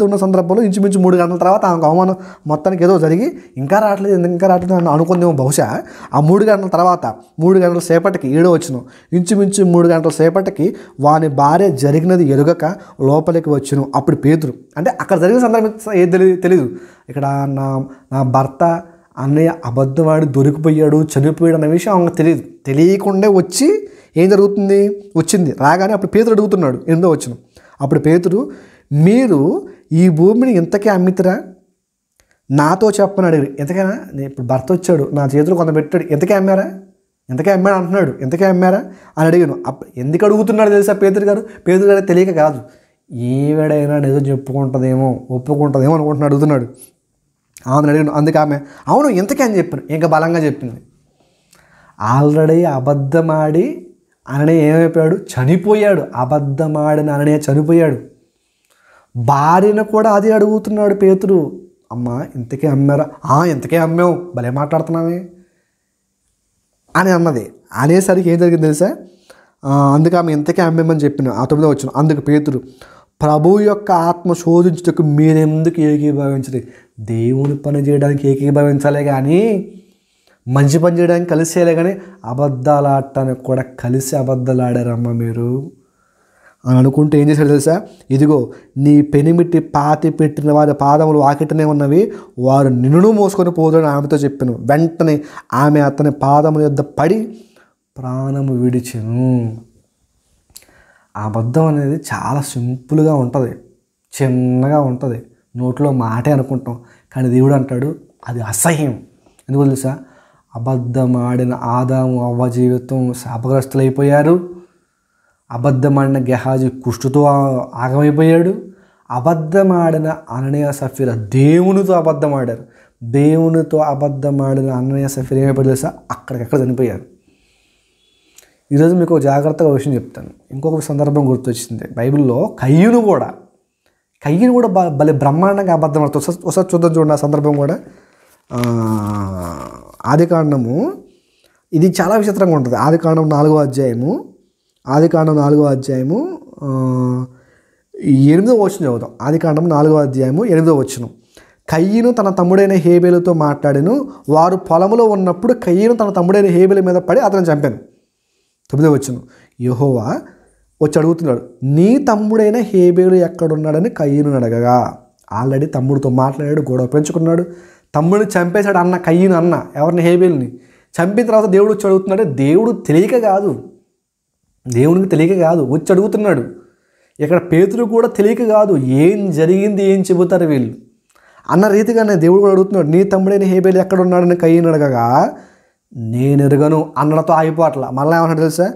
ఉన్న సందర్భంలో ఇంచుమించు 3 గంటల తర్వాత ఆమెకు అవమానం మొత్తానికి ఏదో జరిగి ఇంకా రావట్లేదు అని అనుకుందేమో బహుశా. ఆ 3 గంటల తర్వాత 3 గంటల సేపటికి 7వ వచనం, ఇంచుమించు 3 గంటల సేపటికి వాని భార్య జరిగినది ఎరుగక లోపలికి వచ్చును. అప్పుడు పేతురు, అంటే అక్కడ జరిగిన సందర్భం ఏది తెలీదు. ఇక్కడ నా భర్త అన్నయ్య అబద్ధమాడి దొరికిపోయాడు, చనిపోయాడు అనే విషయం ఆమెకు తెలియదు. తెలియకుండా వచ్చి ఏం జరుగుతుంది, వచ్చింది రాగానే అప్పుడు పేతురు అడుగుతున్నాడు. 8వ వచనం, అప్పుడు పేతురు, మీరు ఈ భూమిని ఇంతకే అమ్మితరా, నాతో చెప్పని అడిగారు. ఎంతకైనా ఇప్పుడు భర్త వచ్చాడు, నా చేతులు కొంత పెట్టాడు, ఎంతకే అమ్మారా, ఎంతకే అమ్మాడు అంటున్నాడు, ఎంతకే అమ్మారా అని అడిగాను. ఎందుకు అడుగుతున్నాడు తెలుసా పేతురు గారు తెలియక కాదు, ఏవేడైనా నిజం చెప్పుకుంటుందేమో ఒప్పుకుంటుందేమో అనుకుంటున్నాడు, అడుగుతున్నాడు. ఆమెను అడిగాను. అందుకు ఆమె అవును ఎంతకే అని చెప్పాను, ఇంకా బలంగా చెప్పింది. ఆల్రెడీ అబద్ధమాడి అననే ఏమైపోయాడు, చనిపోయాడు. అబద్ధమాడిన అననే చనిపోయాడు. భార్యను కూడా అది అడుగుతున్నాడు పేతురు, అమ్మ ఇంతకే అమ్మారా, ఇంతకే అమ్మావు, భలే మాట్లాడుతున్నావే అని అన్నది. అనేసరికి ఏం జరిగింది తెలుసా, అందుకు ఆమె ఇంతకే అమ్మేమని చెప్పిన. ఆ 9వ వచనం, అందుకు పేతురు, ప్రభువు యొక్క ఆత్మ శోధించుటకు మీరెందుకు ఏకీభవించరు. దేవుని పని చేయడానికి ఏకీభవించాలే కానీ, మంచి పని చేయడానికి కలిసేలే కానీ అబద్ధాలు ఆడటానికి కూడా కలిసి అబద్ధాలు ఆడారమ్మ మీరు అని అనుకుంటూ ఏం చేశాడు తెలుసా, ఇదిగో నీ పెనిమిటి పాతి పెట్టిన వారి పాదములు వాకిటనే ఉన్నవి, వారు నిన్ను మోసుకొని పోదని ఆమెతో చెప్పాను. వెంటనే ఆమె అతని పాదముల యొద్ద పడి ప్రాణము విడిచెను. ఆ అబద్ధం అనేది చాలా సింపుల్గా ఉంటుంది, చిన్నగా ఉంటుంది, నోట్లో మాటే అనుకుంటాం. కానీ దేవుడు అంటాడు అది అసహ్యం. ఎందుకు తెలుసా, అబద్ధం ఆడిన ఆదాము అవ్వ జీవితం శాపగ్రస్తులైపోయారు. అబద్ధమాడిన గెహాజీ కుష్టుతో ఆగమైపోయాడు. అబద్ధమాడిన అననీయ సఫీరా దేవునితో అబద్ధమాడారు. దేవునితో అబద్ధమాడిన అననీయ సఫీరా ఏమైపోయారు తెలుసా, అక్కడికక్కడ చనిపోయారు. ఈరోజు మీకు జాగ్రత్తగా విషయం చెప్తాను. ఇంకొక సందర్భం గుర్తొచ్చింది. బైబిల్లో కయ్యూను కూడా భలే బ్రహ్మాండంగా అబద్ధం ఆడుతుంది. ఒకసారి చూడండి ఆ సందర్భం కూడా. ఆదికాండము, ఇది చాలా విచిత్రంగా ఉంటుంది. ఆదికాండం 4వ అధ్యాయము 8వ వచనం చదువుతాం. ఆదికాండం 4వ అధ్యాయము 8వ వచనం, కయ్యను తన తమ్ముడైన హేబేలుతో మాట్లాడాను, వారు పొలంలో ఉన్నప్పుడు కయ్యను తన తమ్ముడైన హేబేలు మీద పడి అతను చంపాను. 9వ వచనం, యెహోవా వచ్చి అడుగుతున్నాడు, నీ తమ్ముడైన హేబేలు ఎక్కడున్నాడని కయ్యను అడగగా. ఆల్రెడీ తమ్ముడితో మాట్లాడాడు, గొడవ పెంచుకున్నాడు, తమ్ముడిని చంపేశాడు అన్న కయ్యను అన్న ఎవరిని, హేబేలుని చంపిన తర్వాత దేవుడు వచ్చి అడుగుతున్నాడు. దేవుడికి తెలియక కాదు వచ్చి అడుగుతున్నాడు. ఇక్కడ పేతురు కూడా తెలియక కాదు, ఏం జరిగింది ఏం చెబుతారు వీళ్ళు అన్న రీతిగానే దేవుడు కూడా అడుగుతున్నాడు. నీ తమ్ముడైన హేబేలు ఎక్కడ ఉన్నాడని కయ్యను అడగగా నేను ఎరుగను అన్నతో ఆగిపోవట్లా. మళ్ళీ ఏమన్నా తెలుసా,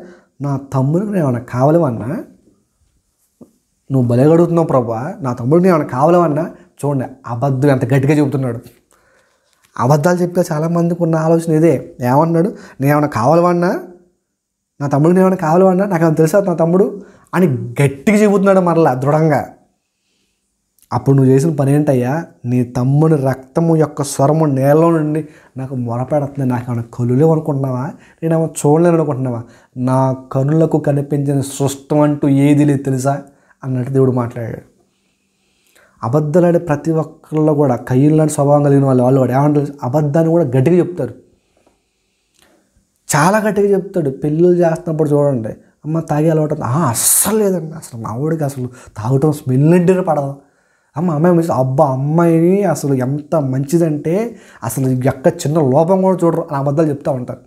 నా తమ్ముడికి ఏమన్నా కావాలేమన్నా, నువ్వు భలే అడుగుతున్నావు ప్రభా, నా తమ్ముడిని ఏమన్నా కావాలేమన్నా. చూడండి అబద్ధం ఎంత గట్టిగా చెబుతున్నాడు. అబద్ధాలు చెప్పే చాలామందికి ఉన్న ఆలోచన ఇదే. ఏమన్నాడు, నేను ఏమన్నా కావాలవన్నా, నా తమ్ముడిని ఏమైనా కావాలవన్నా, నాకేమైనా తెలుసా నా తమ్ముడు అని గట్టిగా చెబుతున్నాడు మరలా దృఢంగా. అప్పుడు నువ్వు చేసిన పని ఏంటయ్యా, నీ తమ్ముని రక్తము యొక్క స్వరము నేలలో నుండి నాకు మొరపెడుతుంది, నాకేమైనా కనులేవు అనుకుంటున్నావా, నేనేమో చూడలేను అనుకుంటున్నావా, నా కనులకు కనిపించిన సృష్టం అంటూ ఏది లేదు తెలుసా అన్నట్టు దేవుడు మాట్లాడాడు. అబద్ధాలాడే ప్రతి ఒక్కరిలో కూడా కయ్యూను లాంటి స్వభావం కలిగిన వాళ్ళు కూడా ఏమంటారు, అబద్ధాన్ని కూడా గట్టిగా చెప్తారు, చాలా గట్టిగా చెప్తాడు. పెళ్ళిళ్ళు చేస్తున్నప్పుడు చూడండి, అమ్మ తాగే అలవాటు, అస్సలు లేదండి, అసలు మా వాడికి అసలు తాగటం స్మెల్ అంటే పడదు. అమ్మాయి అమ్మాయిని అసలు ఎంత మంచిదంటే అసలు ఎక్క చిన్న లోపం కూడా చూడరు అని అబద్ధాలు చెప్తూ ఉంటారు.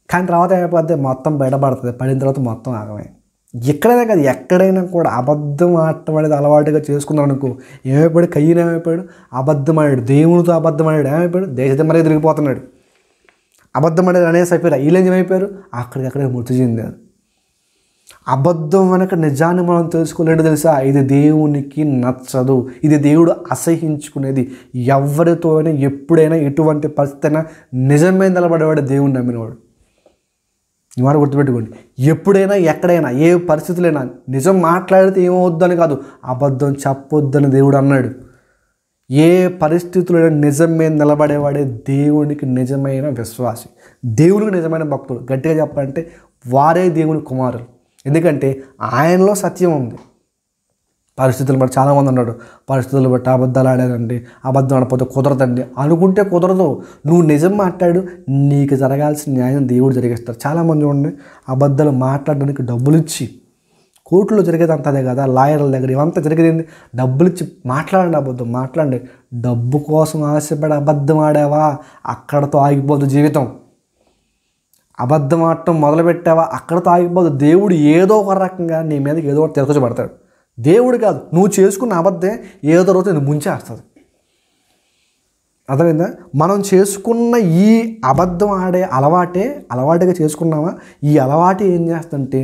కానీ తర్వాత ఏమైపోతే మొత్తం బయటపడుతుంది, పడిన తర్వాత మొత్తం ఆగమే. ఎక్కడైనా కాదు, ఎక్కడైనా కూడా అబద్ధం ఆడటం అనేది అలవాటుగా చేసుకున్నాం అనుకో, ఏమైపోయాడు కయ్యూను, ఏమైపోయాడు అబద్ధం ఆడాడు, దేవునితో అబద్ధం ఆడాడు, ఏమైపోయాడు దేశదిమ్మరే తిరిగిపోతున్నాడు. అబద్ధం ఆడాడు అనే సఫీరా వీళ్ళేం ఏమైపోయారు, అక్కడికక్కడే మృతి చెందారు. అబద్ధం వెనక నిజాన్ని మనం తెలుసుకోలేడు తెలుసా, ఇది దేవునికి నచ్చదు, ఇది దేవుడు అసహించుకునేది. ఎవరితో అయినా ఎప్పుడైనా ఎటువంటి పరిస్థితి అయినా నిజమే నిలబడేవాడు దేవుని నమ్మినవాడు. ఈ మాట గుర్తుపెట్టుకోండి. ఎప్పుడైనా ఎక్కడైనా ఏ పరిస్థితులైనా నిజం మాట్లాడితే ఏమవుద్దని కాదు, అబద్ధం చెప్పొద్దని దేవుడు అన్నాడు. ఏ పరిస్థితుల్లో నిజం మీద నిలబడేవాడే దేవునికి నిజమైన విశ్వాసి, దేవునికి నిజమైన భక్తుడు. గట్టిగా చెప్పాలంటే వారే దేవుని కుమారులు. ఎందుకంటే ఆయనలో సత్యం ఉంది. పరిస్థితులు బట్టి చాలామంది అన్నాడు, పరిస్థితులు బట్టి అబద్ధాలు ఆడానండి, అబద్ధం ఆడకపోతే కుదరదండి అనుకుంటే కుదరదు. నువ్వు నిజం మాట్లాడు, నీకు జరగాల్సిన న్యాయం దేవుడు జరిగిస్తారు. చాలామంది చూడండి, అబద్ధాలు మాట్లాడడానికి డబ్బులు ఇచ్చి, కోర్టులో జరిగేది అంత అదే కదా, లాయర్ల దగ్గర ఇవంతా జరిగేది డబ్బులు ఇచ్చి మాట్లాడండి, అబద్ధం మాట్లాడండి. డబ్బు కోసం ఆశపడి అబద్ధం ఆడావా, అక్కడతో ఆగిపోదు జీవితం. అబద్ధం ఆడటం మొదలుపెట్టావా, అక్కడతో ఆగిపోదు. దేవుడు ఏదో ఒక రకంగా నీ మీదకి ఏదో ఒకటి తిరగబడతాడు. దేవుడు కాదు, నువ్వు చేసుకున్న అబద్ధం ఏదో రోజు నేను ముంచేస్తుంది. అర్థమైందా? మనం చేసుకున్న ఈ అబద్ధం ఆడే అలవాటుగా చేసుకున్నావా, ఈ అలవాటు ఏం చేస్తుంటే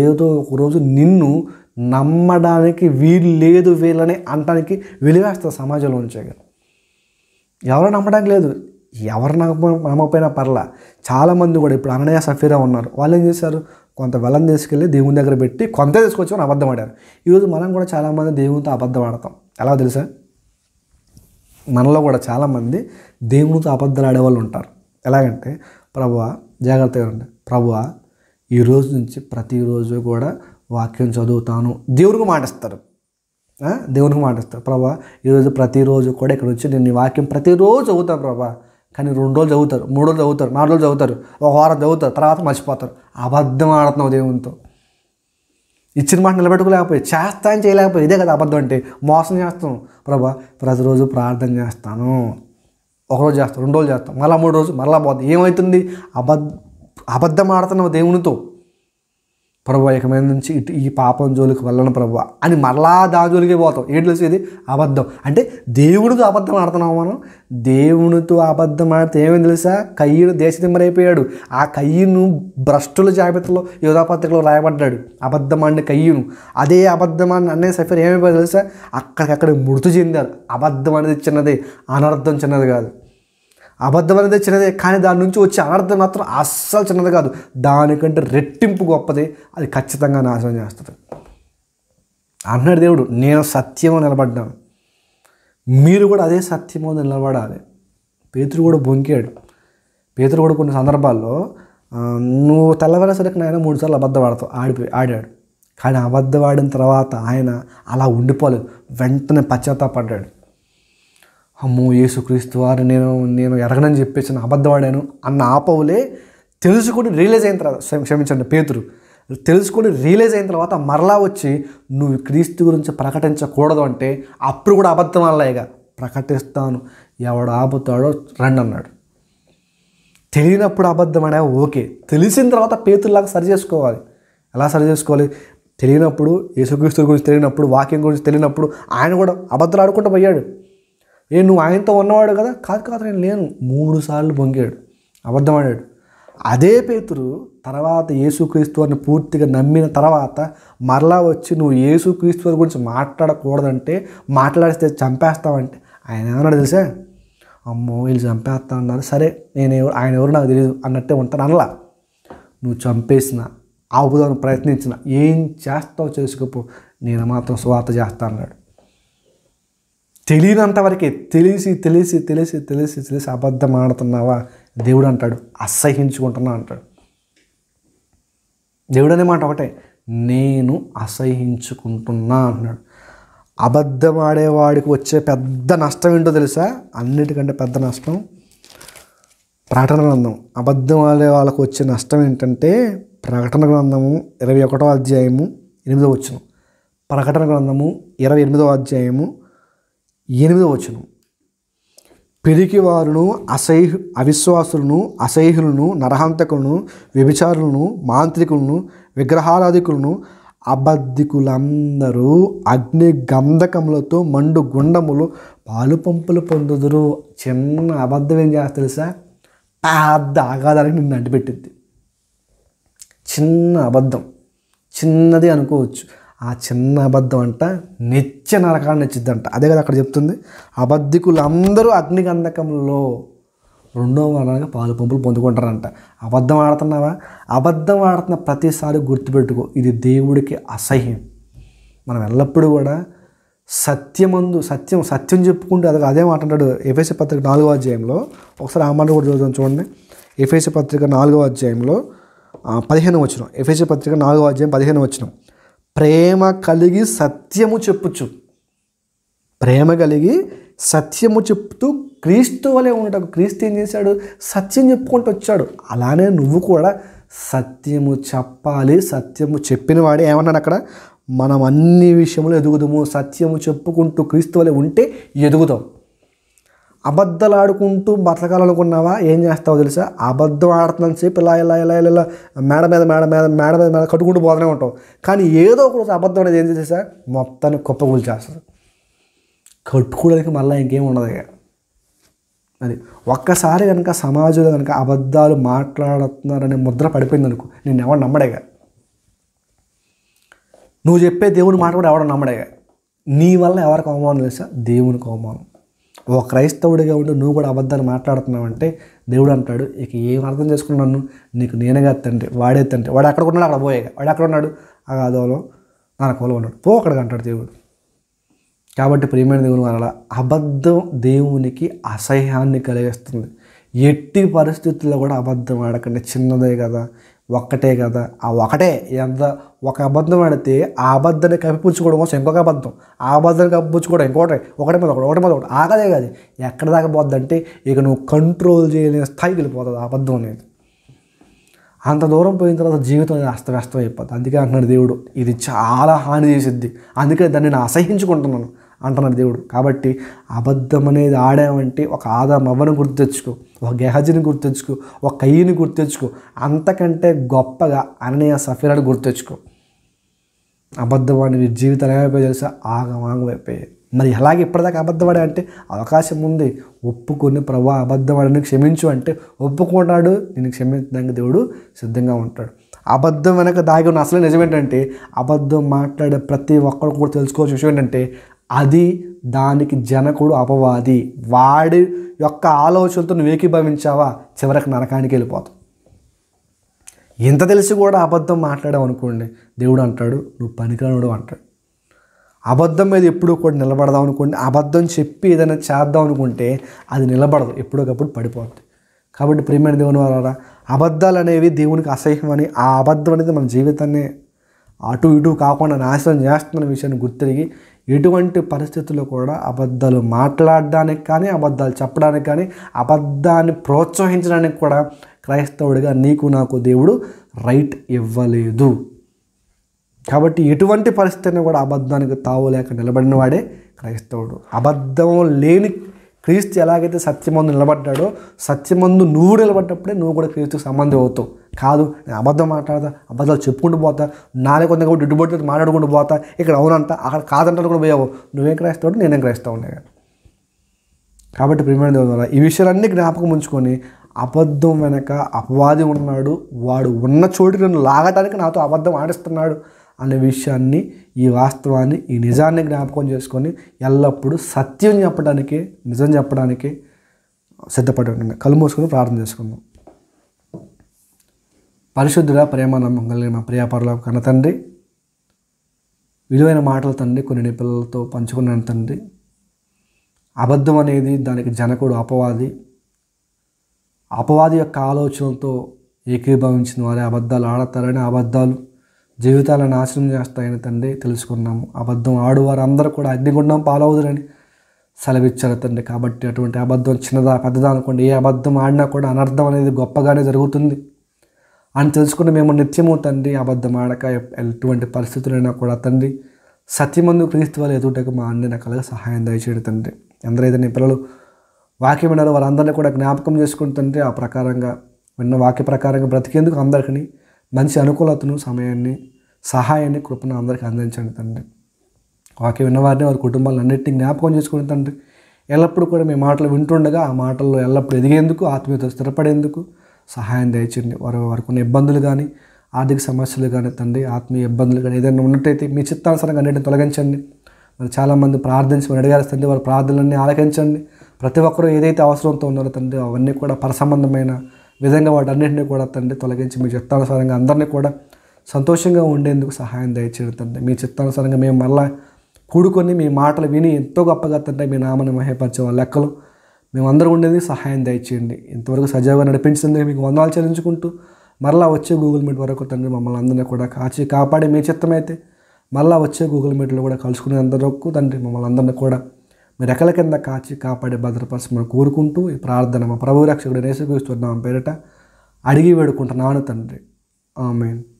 ఏదో ఒకరోజు నిన్ను నమ్మడానికి వీలు లేదు వీళ్ళని అనడానికి వెలివేస్తుంది సమాజంలో ఉంచాక. ఎవరు నమ్మడానికి లేదు, ఎవరు నమ్మకపోయినా పర్లా. చాలామంది కూడా ఇప్పుడు అననీయ సఫీరా ఉన్నారు, వాళ్ళు ఏం చేశారు, కొంత వెలం తీసుకెళ్ళి దేవుని దగ్గర పెట్టి కొంత తీసుకొచ్చి అబద్ధం ఆడారు. ఈరోజు మనం కూడా చాలామంది దేవునితో అబద్ధం ఆడతాం. ఎలా తెలుసా, మనలో కూడా చాలామంది దేవునితో అబద్ధాలు ఆడేవాళ్ళు ఉంటారు. ఎలాగంటే, ప్రభువా జాగ్రత్తగా ఉండండి, ప్రభువా ఈరోజు నుంచి ప్రతిరోజు కూడా వాక్యం చదువుతాను, దేవునికి మాటిస్తారు. దేవునికి మాటిస్తారు, ప్రభువా ఈరోజు ప్రతిరోజు కూడా ఇక్కడ వచ్చి నేను ఈ వాక్యం ప్రతిరోజు చదువుతాను ప్రభువా. కానీ 2 రోజులు చదువుతారు, 3 రోజులు చదువుతారు, 4 రోజులు చదువుతారు, ఒక వారం చదువుతారు, తర్వాత మర్చిపోతారు. అబద్ధం ఆడుతున్నావు దేవునితో. ఇచ్చిన మాట నిలబెట్టుకోలేకపోయి, చేస్తాను చేయలేకపోయి, ఇదే కదా అబద్ధం అంటే. మోసం చేస్తాం. ప్రభువా ప్రతిరోజు ప్రార్థన చేస్తాను, ఒకరోజు చేస్తాను, 2 రోజులు చేస్తాం, మళ్ళీ 3 రోజులు మళ్ళీ పోతుంది. ఏమవుతుంది, అబద్ధం ఆడుతున్నావు దేవునితో. ప్రభువా ఇక మీద నుంచి ఈ పాపం జోలికి వెళ్ళను ప్రభువా అని మరలా దాని జోలికి పోతాం. ఏంటి తెలిసేది, అబద్ధం. అంటే దేవునితో అబద్ధం ఆడుతున్నాము మనం. దేవునితో అబద్ధం ఆడితే ఏమైంది తెలుసా, కయ్యను దేశదిమ్మరైపోయాడు. ఆ కయ్యను భ్రష్టుల జాబితాలో యోధాపత్రికలో రాయబడ్డాడు, అబద్ధం ఆడిన కయ్యను. అదే అబద్ధమాన్ని అనే సఫర్ ఏమైపోయింది తెలుసా, అక్కడికక్కడ మృతి చెందారు. అబద్ధం అనేది చిన్నదే, అనర్థం చిన్నది కాదు. అబద్ధం అనేది చిన్నదే, కానీ దాని నుంచి వచ్చే అనర్థం మాత్రం అస్సలు చిన్నది కాదు, దానికంటే రెట్టింపు గొప్పది. అది ఖచ్చితంగా నాశనం చేస్తుంది. అన్నాడు దేవుడు, నేను సత్యమో నిలబడ్డాను, మీరు కూడా అదే సత్యమో నిలబడాలి. పేతురు కూడా బొంకాడు. పేతురు కూడా కొన్ని సందర్భాల్లో నువ్వు తెల్లవారేసరికి నాయన 3 సార్లు అబద్ధం ఆడతావు ఆడాడు. కానీ అబద్ధం ఆడిన తర్వాత ఆయన అలా ఉండిపోలేదు, వెంటనే పశ్చాత్తాపడ్డాడు. అమ్మో యేసుక్రీస్తు వారు నేను ఎరగనని చెప్పేసి అబద్ధవాడాను అన్న ఆపవులే తెలుసుకొని రియలైజ్ అయిన తర్వాత, క్షమించండి పేతురు తెలుసుకొని రియలైజ్ అయిన తర్వాత మరలా వచ్చి నువ్వు క్రీస్తు గురించి ప్రకటించకూడదు అంటే అప్పుడు కూడా అబద్ధం వల్లేగా ప్రకటిస్తాను, ఎవడు ఆపుతాడో రండి అన్నాడు. తెలియనప్పుడు అబద్ధం ఆడా ఓకే, తెలిసిన తర్వాత పేతురులాగా సరి చేసుకోవాలి. ఎలా సరి చేసుకోవాలి, తెలియనప్పుడు యేసుక్రీస్తు గురించి తెలియనప్పుడు, వాక్యం గురించి తెలియనప్పుడు ఆయన కూడా అబద్ధాలు ఆడుకుంటూ పోయాడు. నువ్వు ఆయనతో ఉన్నవాడు కదా, కాదు నేను లేను, 3 సార్లు బొంగాడు, అబద్ధం ఆడాడు. అదే పేతురు తర్వాత యేసుక్రీస్తు వారిని పూర్తిగా నమ్మిన తర్వాత మరలా వచ్చి నువ్వు యేసుక్రీస్తు వారి గురించి మాట్లాడకూడదంటే, మాట్లాడిస్తే చంపేస్తావంటే ఆయన ఏమన్నాడు తెలుసా, అమ్మో వీళ్ళు చంపేస్తా అన్నారు, సరే ఆయన ఎవరు నాకు తెలియదు అన్నట్టే ఉంటాను అనలా. నువ్వు చంపేసిన, ఆపుదానికి ప్రయత్నించిన, ఏం చేస్తావు చేసుకోపో, నేను మాత్రం సువార్త చేస్తా అన్నాడు. తెలియనంతవరకే, తెలిసి అబద్ధం ఆడుతున్నావా, దేవుడు అంటాడు అసహ్యించుకుంటున్నా అంటాడు. దేవుడు అనే మాట ఒకటే, నేను అసహ్యించుకుంటున్నా అంటున్నాడు. అబద్ధం ఆడేవాడికి వచ్చే పెద్ద నష్టం ఏంటో తెలుసా, అన్నిటికంటే పెద్ద నష్టం ప్రకటన గ్రంథం. అబద్ధం ఆడే వాళ్ళకు వచ్చే నష్టం ఏంటంటే, ప్రకటన గ్రంథము 21వ అధ్యాయము 8వ వచనం. ప్రకటన గ్రంథము 28వ అధ్యాయము 8వ వచనం. పిరికివారును అవిశ్వాసులను, అసహ్యులను, నరహంతకులను, వ్యభిచారులను, మాంత్రికులను, విగ్రహారాధికులను, అబద్ధికులందరూ అగ్ని గంధకములతో మండు గుండములు పాలు పంపులు పొందుదురు. చిన్న అబద్ధం ఏం చేస్తా తెలుసా, పెద్ద ఆఘాతానికి నిన్ను అంటిపెట్టింది. చిన్న అబద్ధం, చిన్నది అనుకోవచ్చు, ఆ చిన్న అబద్ధం అంట నిత్య నరకాన్ని ఇచ్చిద్దంట. అదే కదా అక్కడ చెప్తుంది, అబద్ధికులందరూ అగ్నిగంధకంలో రెండవ మరణానికి పాలు పంపులు పొందుకుంటారంట. అబద్ధం ఆడుతున్నావా? అబద్ధం ఆడుతున్న ప్రతిసారి గుర్తుపెట్టుకో, ఇది దేవుడికి అసహ్యం. మనం ఎల్లప్పుడూ కూడా సత్యం చెప్పుకుంటూ అదే మాట అంటాడు ఎఫెసీ పత్రిక 4వ అధ్యాయంలో. ఒకసారి ఆ మాట కూడా చదువుతాం చూడండి. ఎఫెసీ పత్రిక 4వ అధ్యాయంలో 15వ వచనం. ఎఫెసీ పత్రిక 4వ అధ్యాయం 15వ వచనం. ప్రేమ కలిగి సత్యము చెప్పుచు, ప్రేమ కలిగి సత్యము చెప్తూ క్రీస్తు వలె ఉండటం. క్రీస్తు ఏం చేశాడు? సత్యం చెప్పుకుంటూ వచ్చాడు. అలానే నువ్వు కూడా సత్యము చెప్పాలి. సత్యము చెప్పిన వాడే ఏమన్నాడు అక్కడ? మనం అన్ని విషయంలో ఎదుగుదాము. సత్యము చెప్పుకుంటూ క్రీస్తు వలె ఉంటే ఎదుగుతాం. అబద్ధాలు ఆడుకుంటూ బతకాలనుకున్నావా? ఏం చేస్తావో తెలుసా? అబద్ధం ఆడుతున్నాను సేపు ఇలా మేడ మీద కట్టుకుంటూ పోతూనే ఉంటావు. కానీ ఏదో ఒక రోజు అబద్ధం అనేది ఏం చేసా మొత్తాన్ని కుప్పకూలు చేస్తారు. కట్టుకోవడానికి మళ్ళీ ఇంకేం ఉండదు. అది ఒక్కసారి కనుక సమాజంలో కనుక అబద్ధాలు మాట్లాడుతున్నారనే ముద్ర పడిపోయింది అనుకో, నేను ఎవరు నమ్మడేగా. నువ్వు చెప్పే దేవుని మాట కూడా ఎవరు నమ్మడేగా. నీ వల్ల ఎవరికి అవమానం తెలుసా? దేవునికి అవమానం. ఓ క్రైస్తవుడిగా ఉండి నువ్వు కూడా అబద్ధాలు మాట్లాడుతున్నావంటే దేవుడు అంటాడు, ఇక ఏం అర్థం చేసుకున్నాను, నీకు నేనేగా తండ్రి, వాడే తండ్రి. వాడు ఎక్కడ ఉన్నాడు? అక్కడ పోయేగా. వాడు ఎక్కడ ఉన్నాడు? ఆ అదోలో నా కోలో ఉన్నాడు, పో అక్కడికి అంటాడు దేవుడు. కాబట్టి ప్రియమైన దేవుని వల్ల అబద్ధం దేవునికి అసహ్యాన్ని కలిగిస్తుంది. ఎట్టి పరిస్థితుల్లో కూడా అబద్ధం ఆడకండి. చిన్నదే కదా, ఒక్కటే కదా, ఆ ఒకటే ఎంత ఒక అబద్ధం ఆడితే ఆ అబద్ధాన్ని కప్పిపుచ్చుకోవడం కోసం ఇంకొక అబద్ధం, ఆ అబద్ధాన్ని కప్పిపుచ్చుకోవడం ఇంకోటి, ఒకటి మీద ఒకటి ఆగదే కాదు. ఎక్కడ దాకా పోద్దంటే ఇక నువ్వు కంట్రోల్ చేయలేని స్థాయికి వెళ్ళిపోతుంది అబద్ధం అనేది. అంత దూరం పోయిన తర్వాత జీవితం అనేది అస్తవ్యస్తం అయిపోతుంది. అందుకే అంటున్నాడు దేవుడు, ఇది చాలా హాని చేసిద్ది, అందుకే దాన్ని నేను అసహించుకుంటున్నాను అంటున్నాడు దేవుడు. కాబట్టి అబద్ధం అనేది ఆడామంటే ఒక ఆదాము అవ్వను గుర్తు తెచ్చుకో, ఒక గెహజీని గుర్తు తెచ్చుకో, ఒక కయ్యని గుర్తు తెచ్చుకో, అంతకంటే గొప్పగా అననీయ సఫీరాని గుర్తు తెచ్చుకో. అబద్ధం ఆడి జీవితాలు ఏమైపోయి తెలుసా? ఆగమైపోయాయి. మరి అలాగే ఇప్పటిదాకా అబద్ధపడా అంటే అవకాశం ఉంది. ఒప్పుకొని ప్రభా అబద్ధం ఆడని క్షమించు అంటే ఒప్పుకున్నాడు, నేను క్షమించడానికి దేవుడు సిద్ధంగా ఉంటాడు. అబద్ధం వెనక దాగి ఉన్న అసలు నిజమేంటంటే, అబద్ధం మాట్లాడే ప్రతి ఒక్కరు కూడా తెలుసుకోవాల్సిన విషయం ఏంటంటే, అది దానికి జనకుడు అపవాది. వాడి యొక్క ఆలోచనలతో నువ్వు ఏకీభవించావా, చివరికి నరకానికి వెళ్ళిపోతావు. ఇంత తెలిసి కూడా అబద్ధం మాట్లాడావు అనుకోండి, దేవుడు అంటాడు నువ్వు పనికిరానుడు అంటాడు. అబద్ధం మీద ఎప్పుడూ కూడా నిలబడదాం అనుకోండి, అబద్ధం చెప్పి ఏదైనా చేద్దాం అనుకుంటే అది నిలబడదు, ఎప్పుడోకప్పుడు పడిపోతుంది. కాబట్టి ప్రియమైన దేవుని వారా, అబద్ధాలు అనేవి దేవునికి అసహ్యం అని, ఆ అబద్ధం అనేది మన జీవితాన్ని అటు ఇటు కాకుండా నాశనం చేస్తున్న విషయాన్ని గుర్తిరిగి ఎటువంటి పరిస్థితుల్లో కూడా అబద్ధాలు మాట్లాడడానికి కానీ, అబద్ధాలు చెప్పడానికి కానీ, అబద్ధాన్ని ప్రోత్సహించడానికి కూడా క్రైస్తవుడిగా నీకు నాకు దేవుడు రైట్ ఇవ్వలేదు. కాబట్టి ఎటువంటి పరిస్థితిని కూడా అబద్ధానికి తావులేక నిలబడిన వాడే క్రైస్తవుడు. అబద్ధం లేని క్రీస్తు ఎలాగైతే సత్యమందు నిలబడ్డాడో, సత్యమందు నువ్వు నిలబడ్డప్పుడే నువ్వు కూడా క్రీస్తుకు సంబంధం అవుతావు. కాదు నేను అబద్ధం మాట్లాడతా, అబద్ధాలు చెప్పుకుంటూ పోతా, నాలుగు కొంత కూడా ఇటుబొట్టు మాట్లాడుకుంటూ పోతా, ఇక్కడ అవునంట అక్కడ కాదంటారు కూడా పోయావు, నువ్వేం క్రైస్తవుడు, నేనేం క్రైస్తవునే. కాబట్టి ప్రియమైన దేవుని ఈ విషయాలన్నీ జ్ఞాపకం ఉంచుకొని, అబద్ధం వెనక అపవాది ఉన్నాడు, వాడు ఉన్న చోటు నన్ను లాగటానికి నాతో అబద్ధం ఆడిస్తున్నాడు అనే విషయాన్ని, ఈ వాస్తవాన్ని, ఈ నిజాన్ని జ్ఞాపకం చేసుకొని ఎల్లప్పుడూ సత్యం చెప్పడానికి, నిజం చెప్పడానికి సిద్ధపడి ఉండండి. కళ్ళు మూసుకొని ప్రార్థన చేసుకుందాం. పరిశుద్ధుడ, ప్రేమ నమ్మకం కలిగిన మా ప్రియపరలోక కన్న తండ్రి, విలువైన మాటలు తండ్రి కొన్ని నీ పిల్లలతో పంచుకున్నాను తండ్రి. అబద్ధం అనేది దానికి జనకుడు అపవాది. అపవాది యొక్క ఆలోచనలతో ఏకీభవించిన వారే అబద్ధాలు ఆడతారని, అబద్ధాలు జీవితాలను నాశనం చేస్తాయని తండ్రి తెలుసుకున్నాము. అబద్ధం ఆడువారు అందరూ కూడా అగ్నిగుండం పాలవుదురని సెలవిచ్చారు తండ్రి. కాబట్టి అటువంటి అబద్ధం చిన్నదా పెద్దదా అనుకోండి, ఏ అబద్ధం ఆడినా కూడా అనర్థం అనేది గొప్పగానే జరుగుతుంది అని తెలుసుకుని మేము నిత్యము తండ్రి అబద్ధం ఆడక ఎటువంటి పరిస్థితులైనా కూడా తండ్రి సత్యమందు క్రీస్తు వల్ల ఎదుటకు మా అన్ని రకాలుగా సహాయం దయచేయడు తండ్రి. ఎందరైతే నీ పిల్లలు వాక్యం విన్నారో వారందరినీ కూడా జ్ఞాపకం చేసుకుని తండ్రి ఆ ప్రకారంగా విన్న వాక్య ప్రకారంగా బ్రతికేందుకు అందరికీ మంచి అనుకూలతను, సమయాన్ని, సహాయాన్ని, కృపను అందరికీ అందించండి తండ్రి. వాక్యం విన్నవారిని వారి కుటుంబాలను అన్నింటినీ జ్ఞాపకం చేసుకుని తండ్రి ఎల్లప్పుడూ కూడా మీ మాటలు వింటుండగా ఆ మాటల్లో ఎల్లప్పుడూ ఎదిగేందుకు, ఆత్మీయత స్థిరపడేందుకు సహాయం దయచేయండి. వారికి ఉన్న ఇబ్బందులు కానీ, ఆర్థిక సమస్యలు కానీ తండ్రి, ఆత్మీయ ఇబ్బందులు కానీ ఏదైనా ఉన్నట్టయితే మీ చిత్తానుసారంగా అన్నింటిని తొలగించండి. మరి చాలామంది ప్రార్థించి మరి అడిగారు తండ్రి, వారి ప్రార్థనలన్నీ ఆలకించండి. ప్రతి ఒక్కరూ ఏదైతే అవసరంతో ఉన్నారో తండ్రి అవన్నీ కూడా పరసంబంధమైన విధంగా వాటన్నింటినీ కూడా తండ్రి తొలగించి మీ చిత్తానుసారంగా అందరినీ కూడా సంతోషంగా ఉండేందుకు సహాయం దయచేయండి తండ్రి. మీ చిత్తానుసారంగా మేము మళ్ళా కూడుకొని మీ మాటలు విని ఎంతో గొప్పగా తండ్రి మీ నామని మహిమపరిచే వాళ్ళ లెక్కలు మేమందరూ ఉండేది సహాయం దయచేయండి. ఇంతవరకు సజావుగా నడిపించింది మీకు వందనాలు చెల్లించుకుంటూ మరలా వచ్చే గూగుల్ మీట్ వరకు తండ్రి మమ్మల్ని అందరినీ కూడా కాపాడి మీ చిత్తమైతే మళ్ళీ వచ్చే గూగుల్ మీట్లో కూడా కలుసుకునే అందరకు తండ్రి మమ్మల్ని అందరినీ కూడా మీరు రెక్కల కింద కాపాడి భద్రపరచమని కోరుకుంటూ ఈ ప్రార్థన మా ప్రభు రక్షకుడు యేసుక్రీస్తు నామమున పేరిట అడిగి వేడుకుంటున్నాను తండ్రి. ఆమేన్.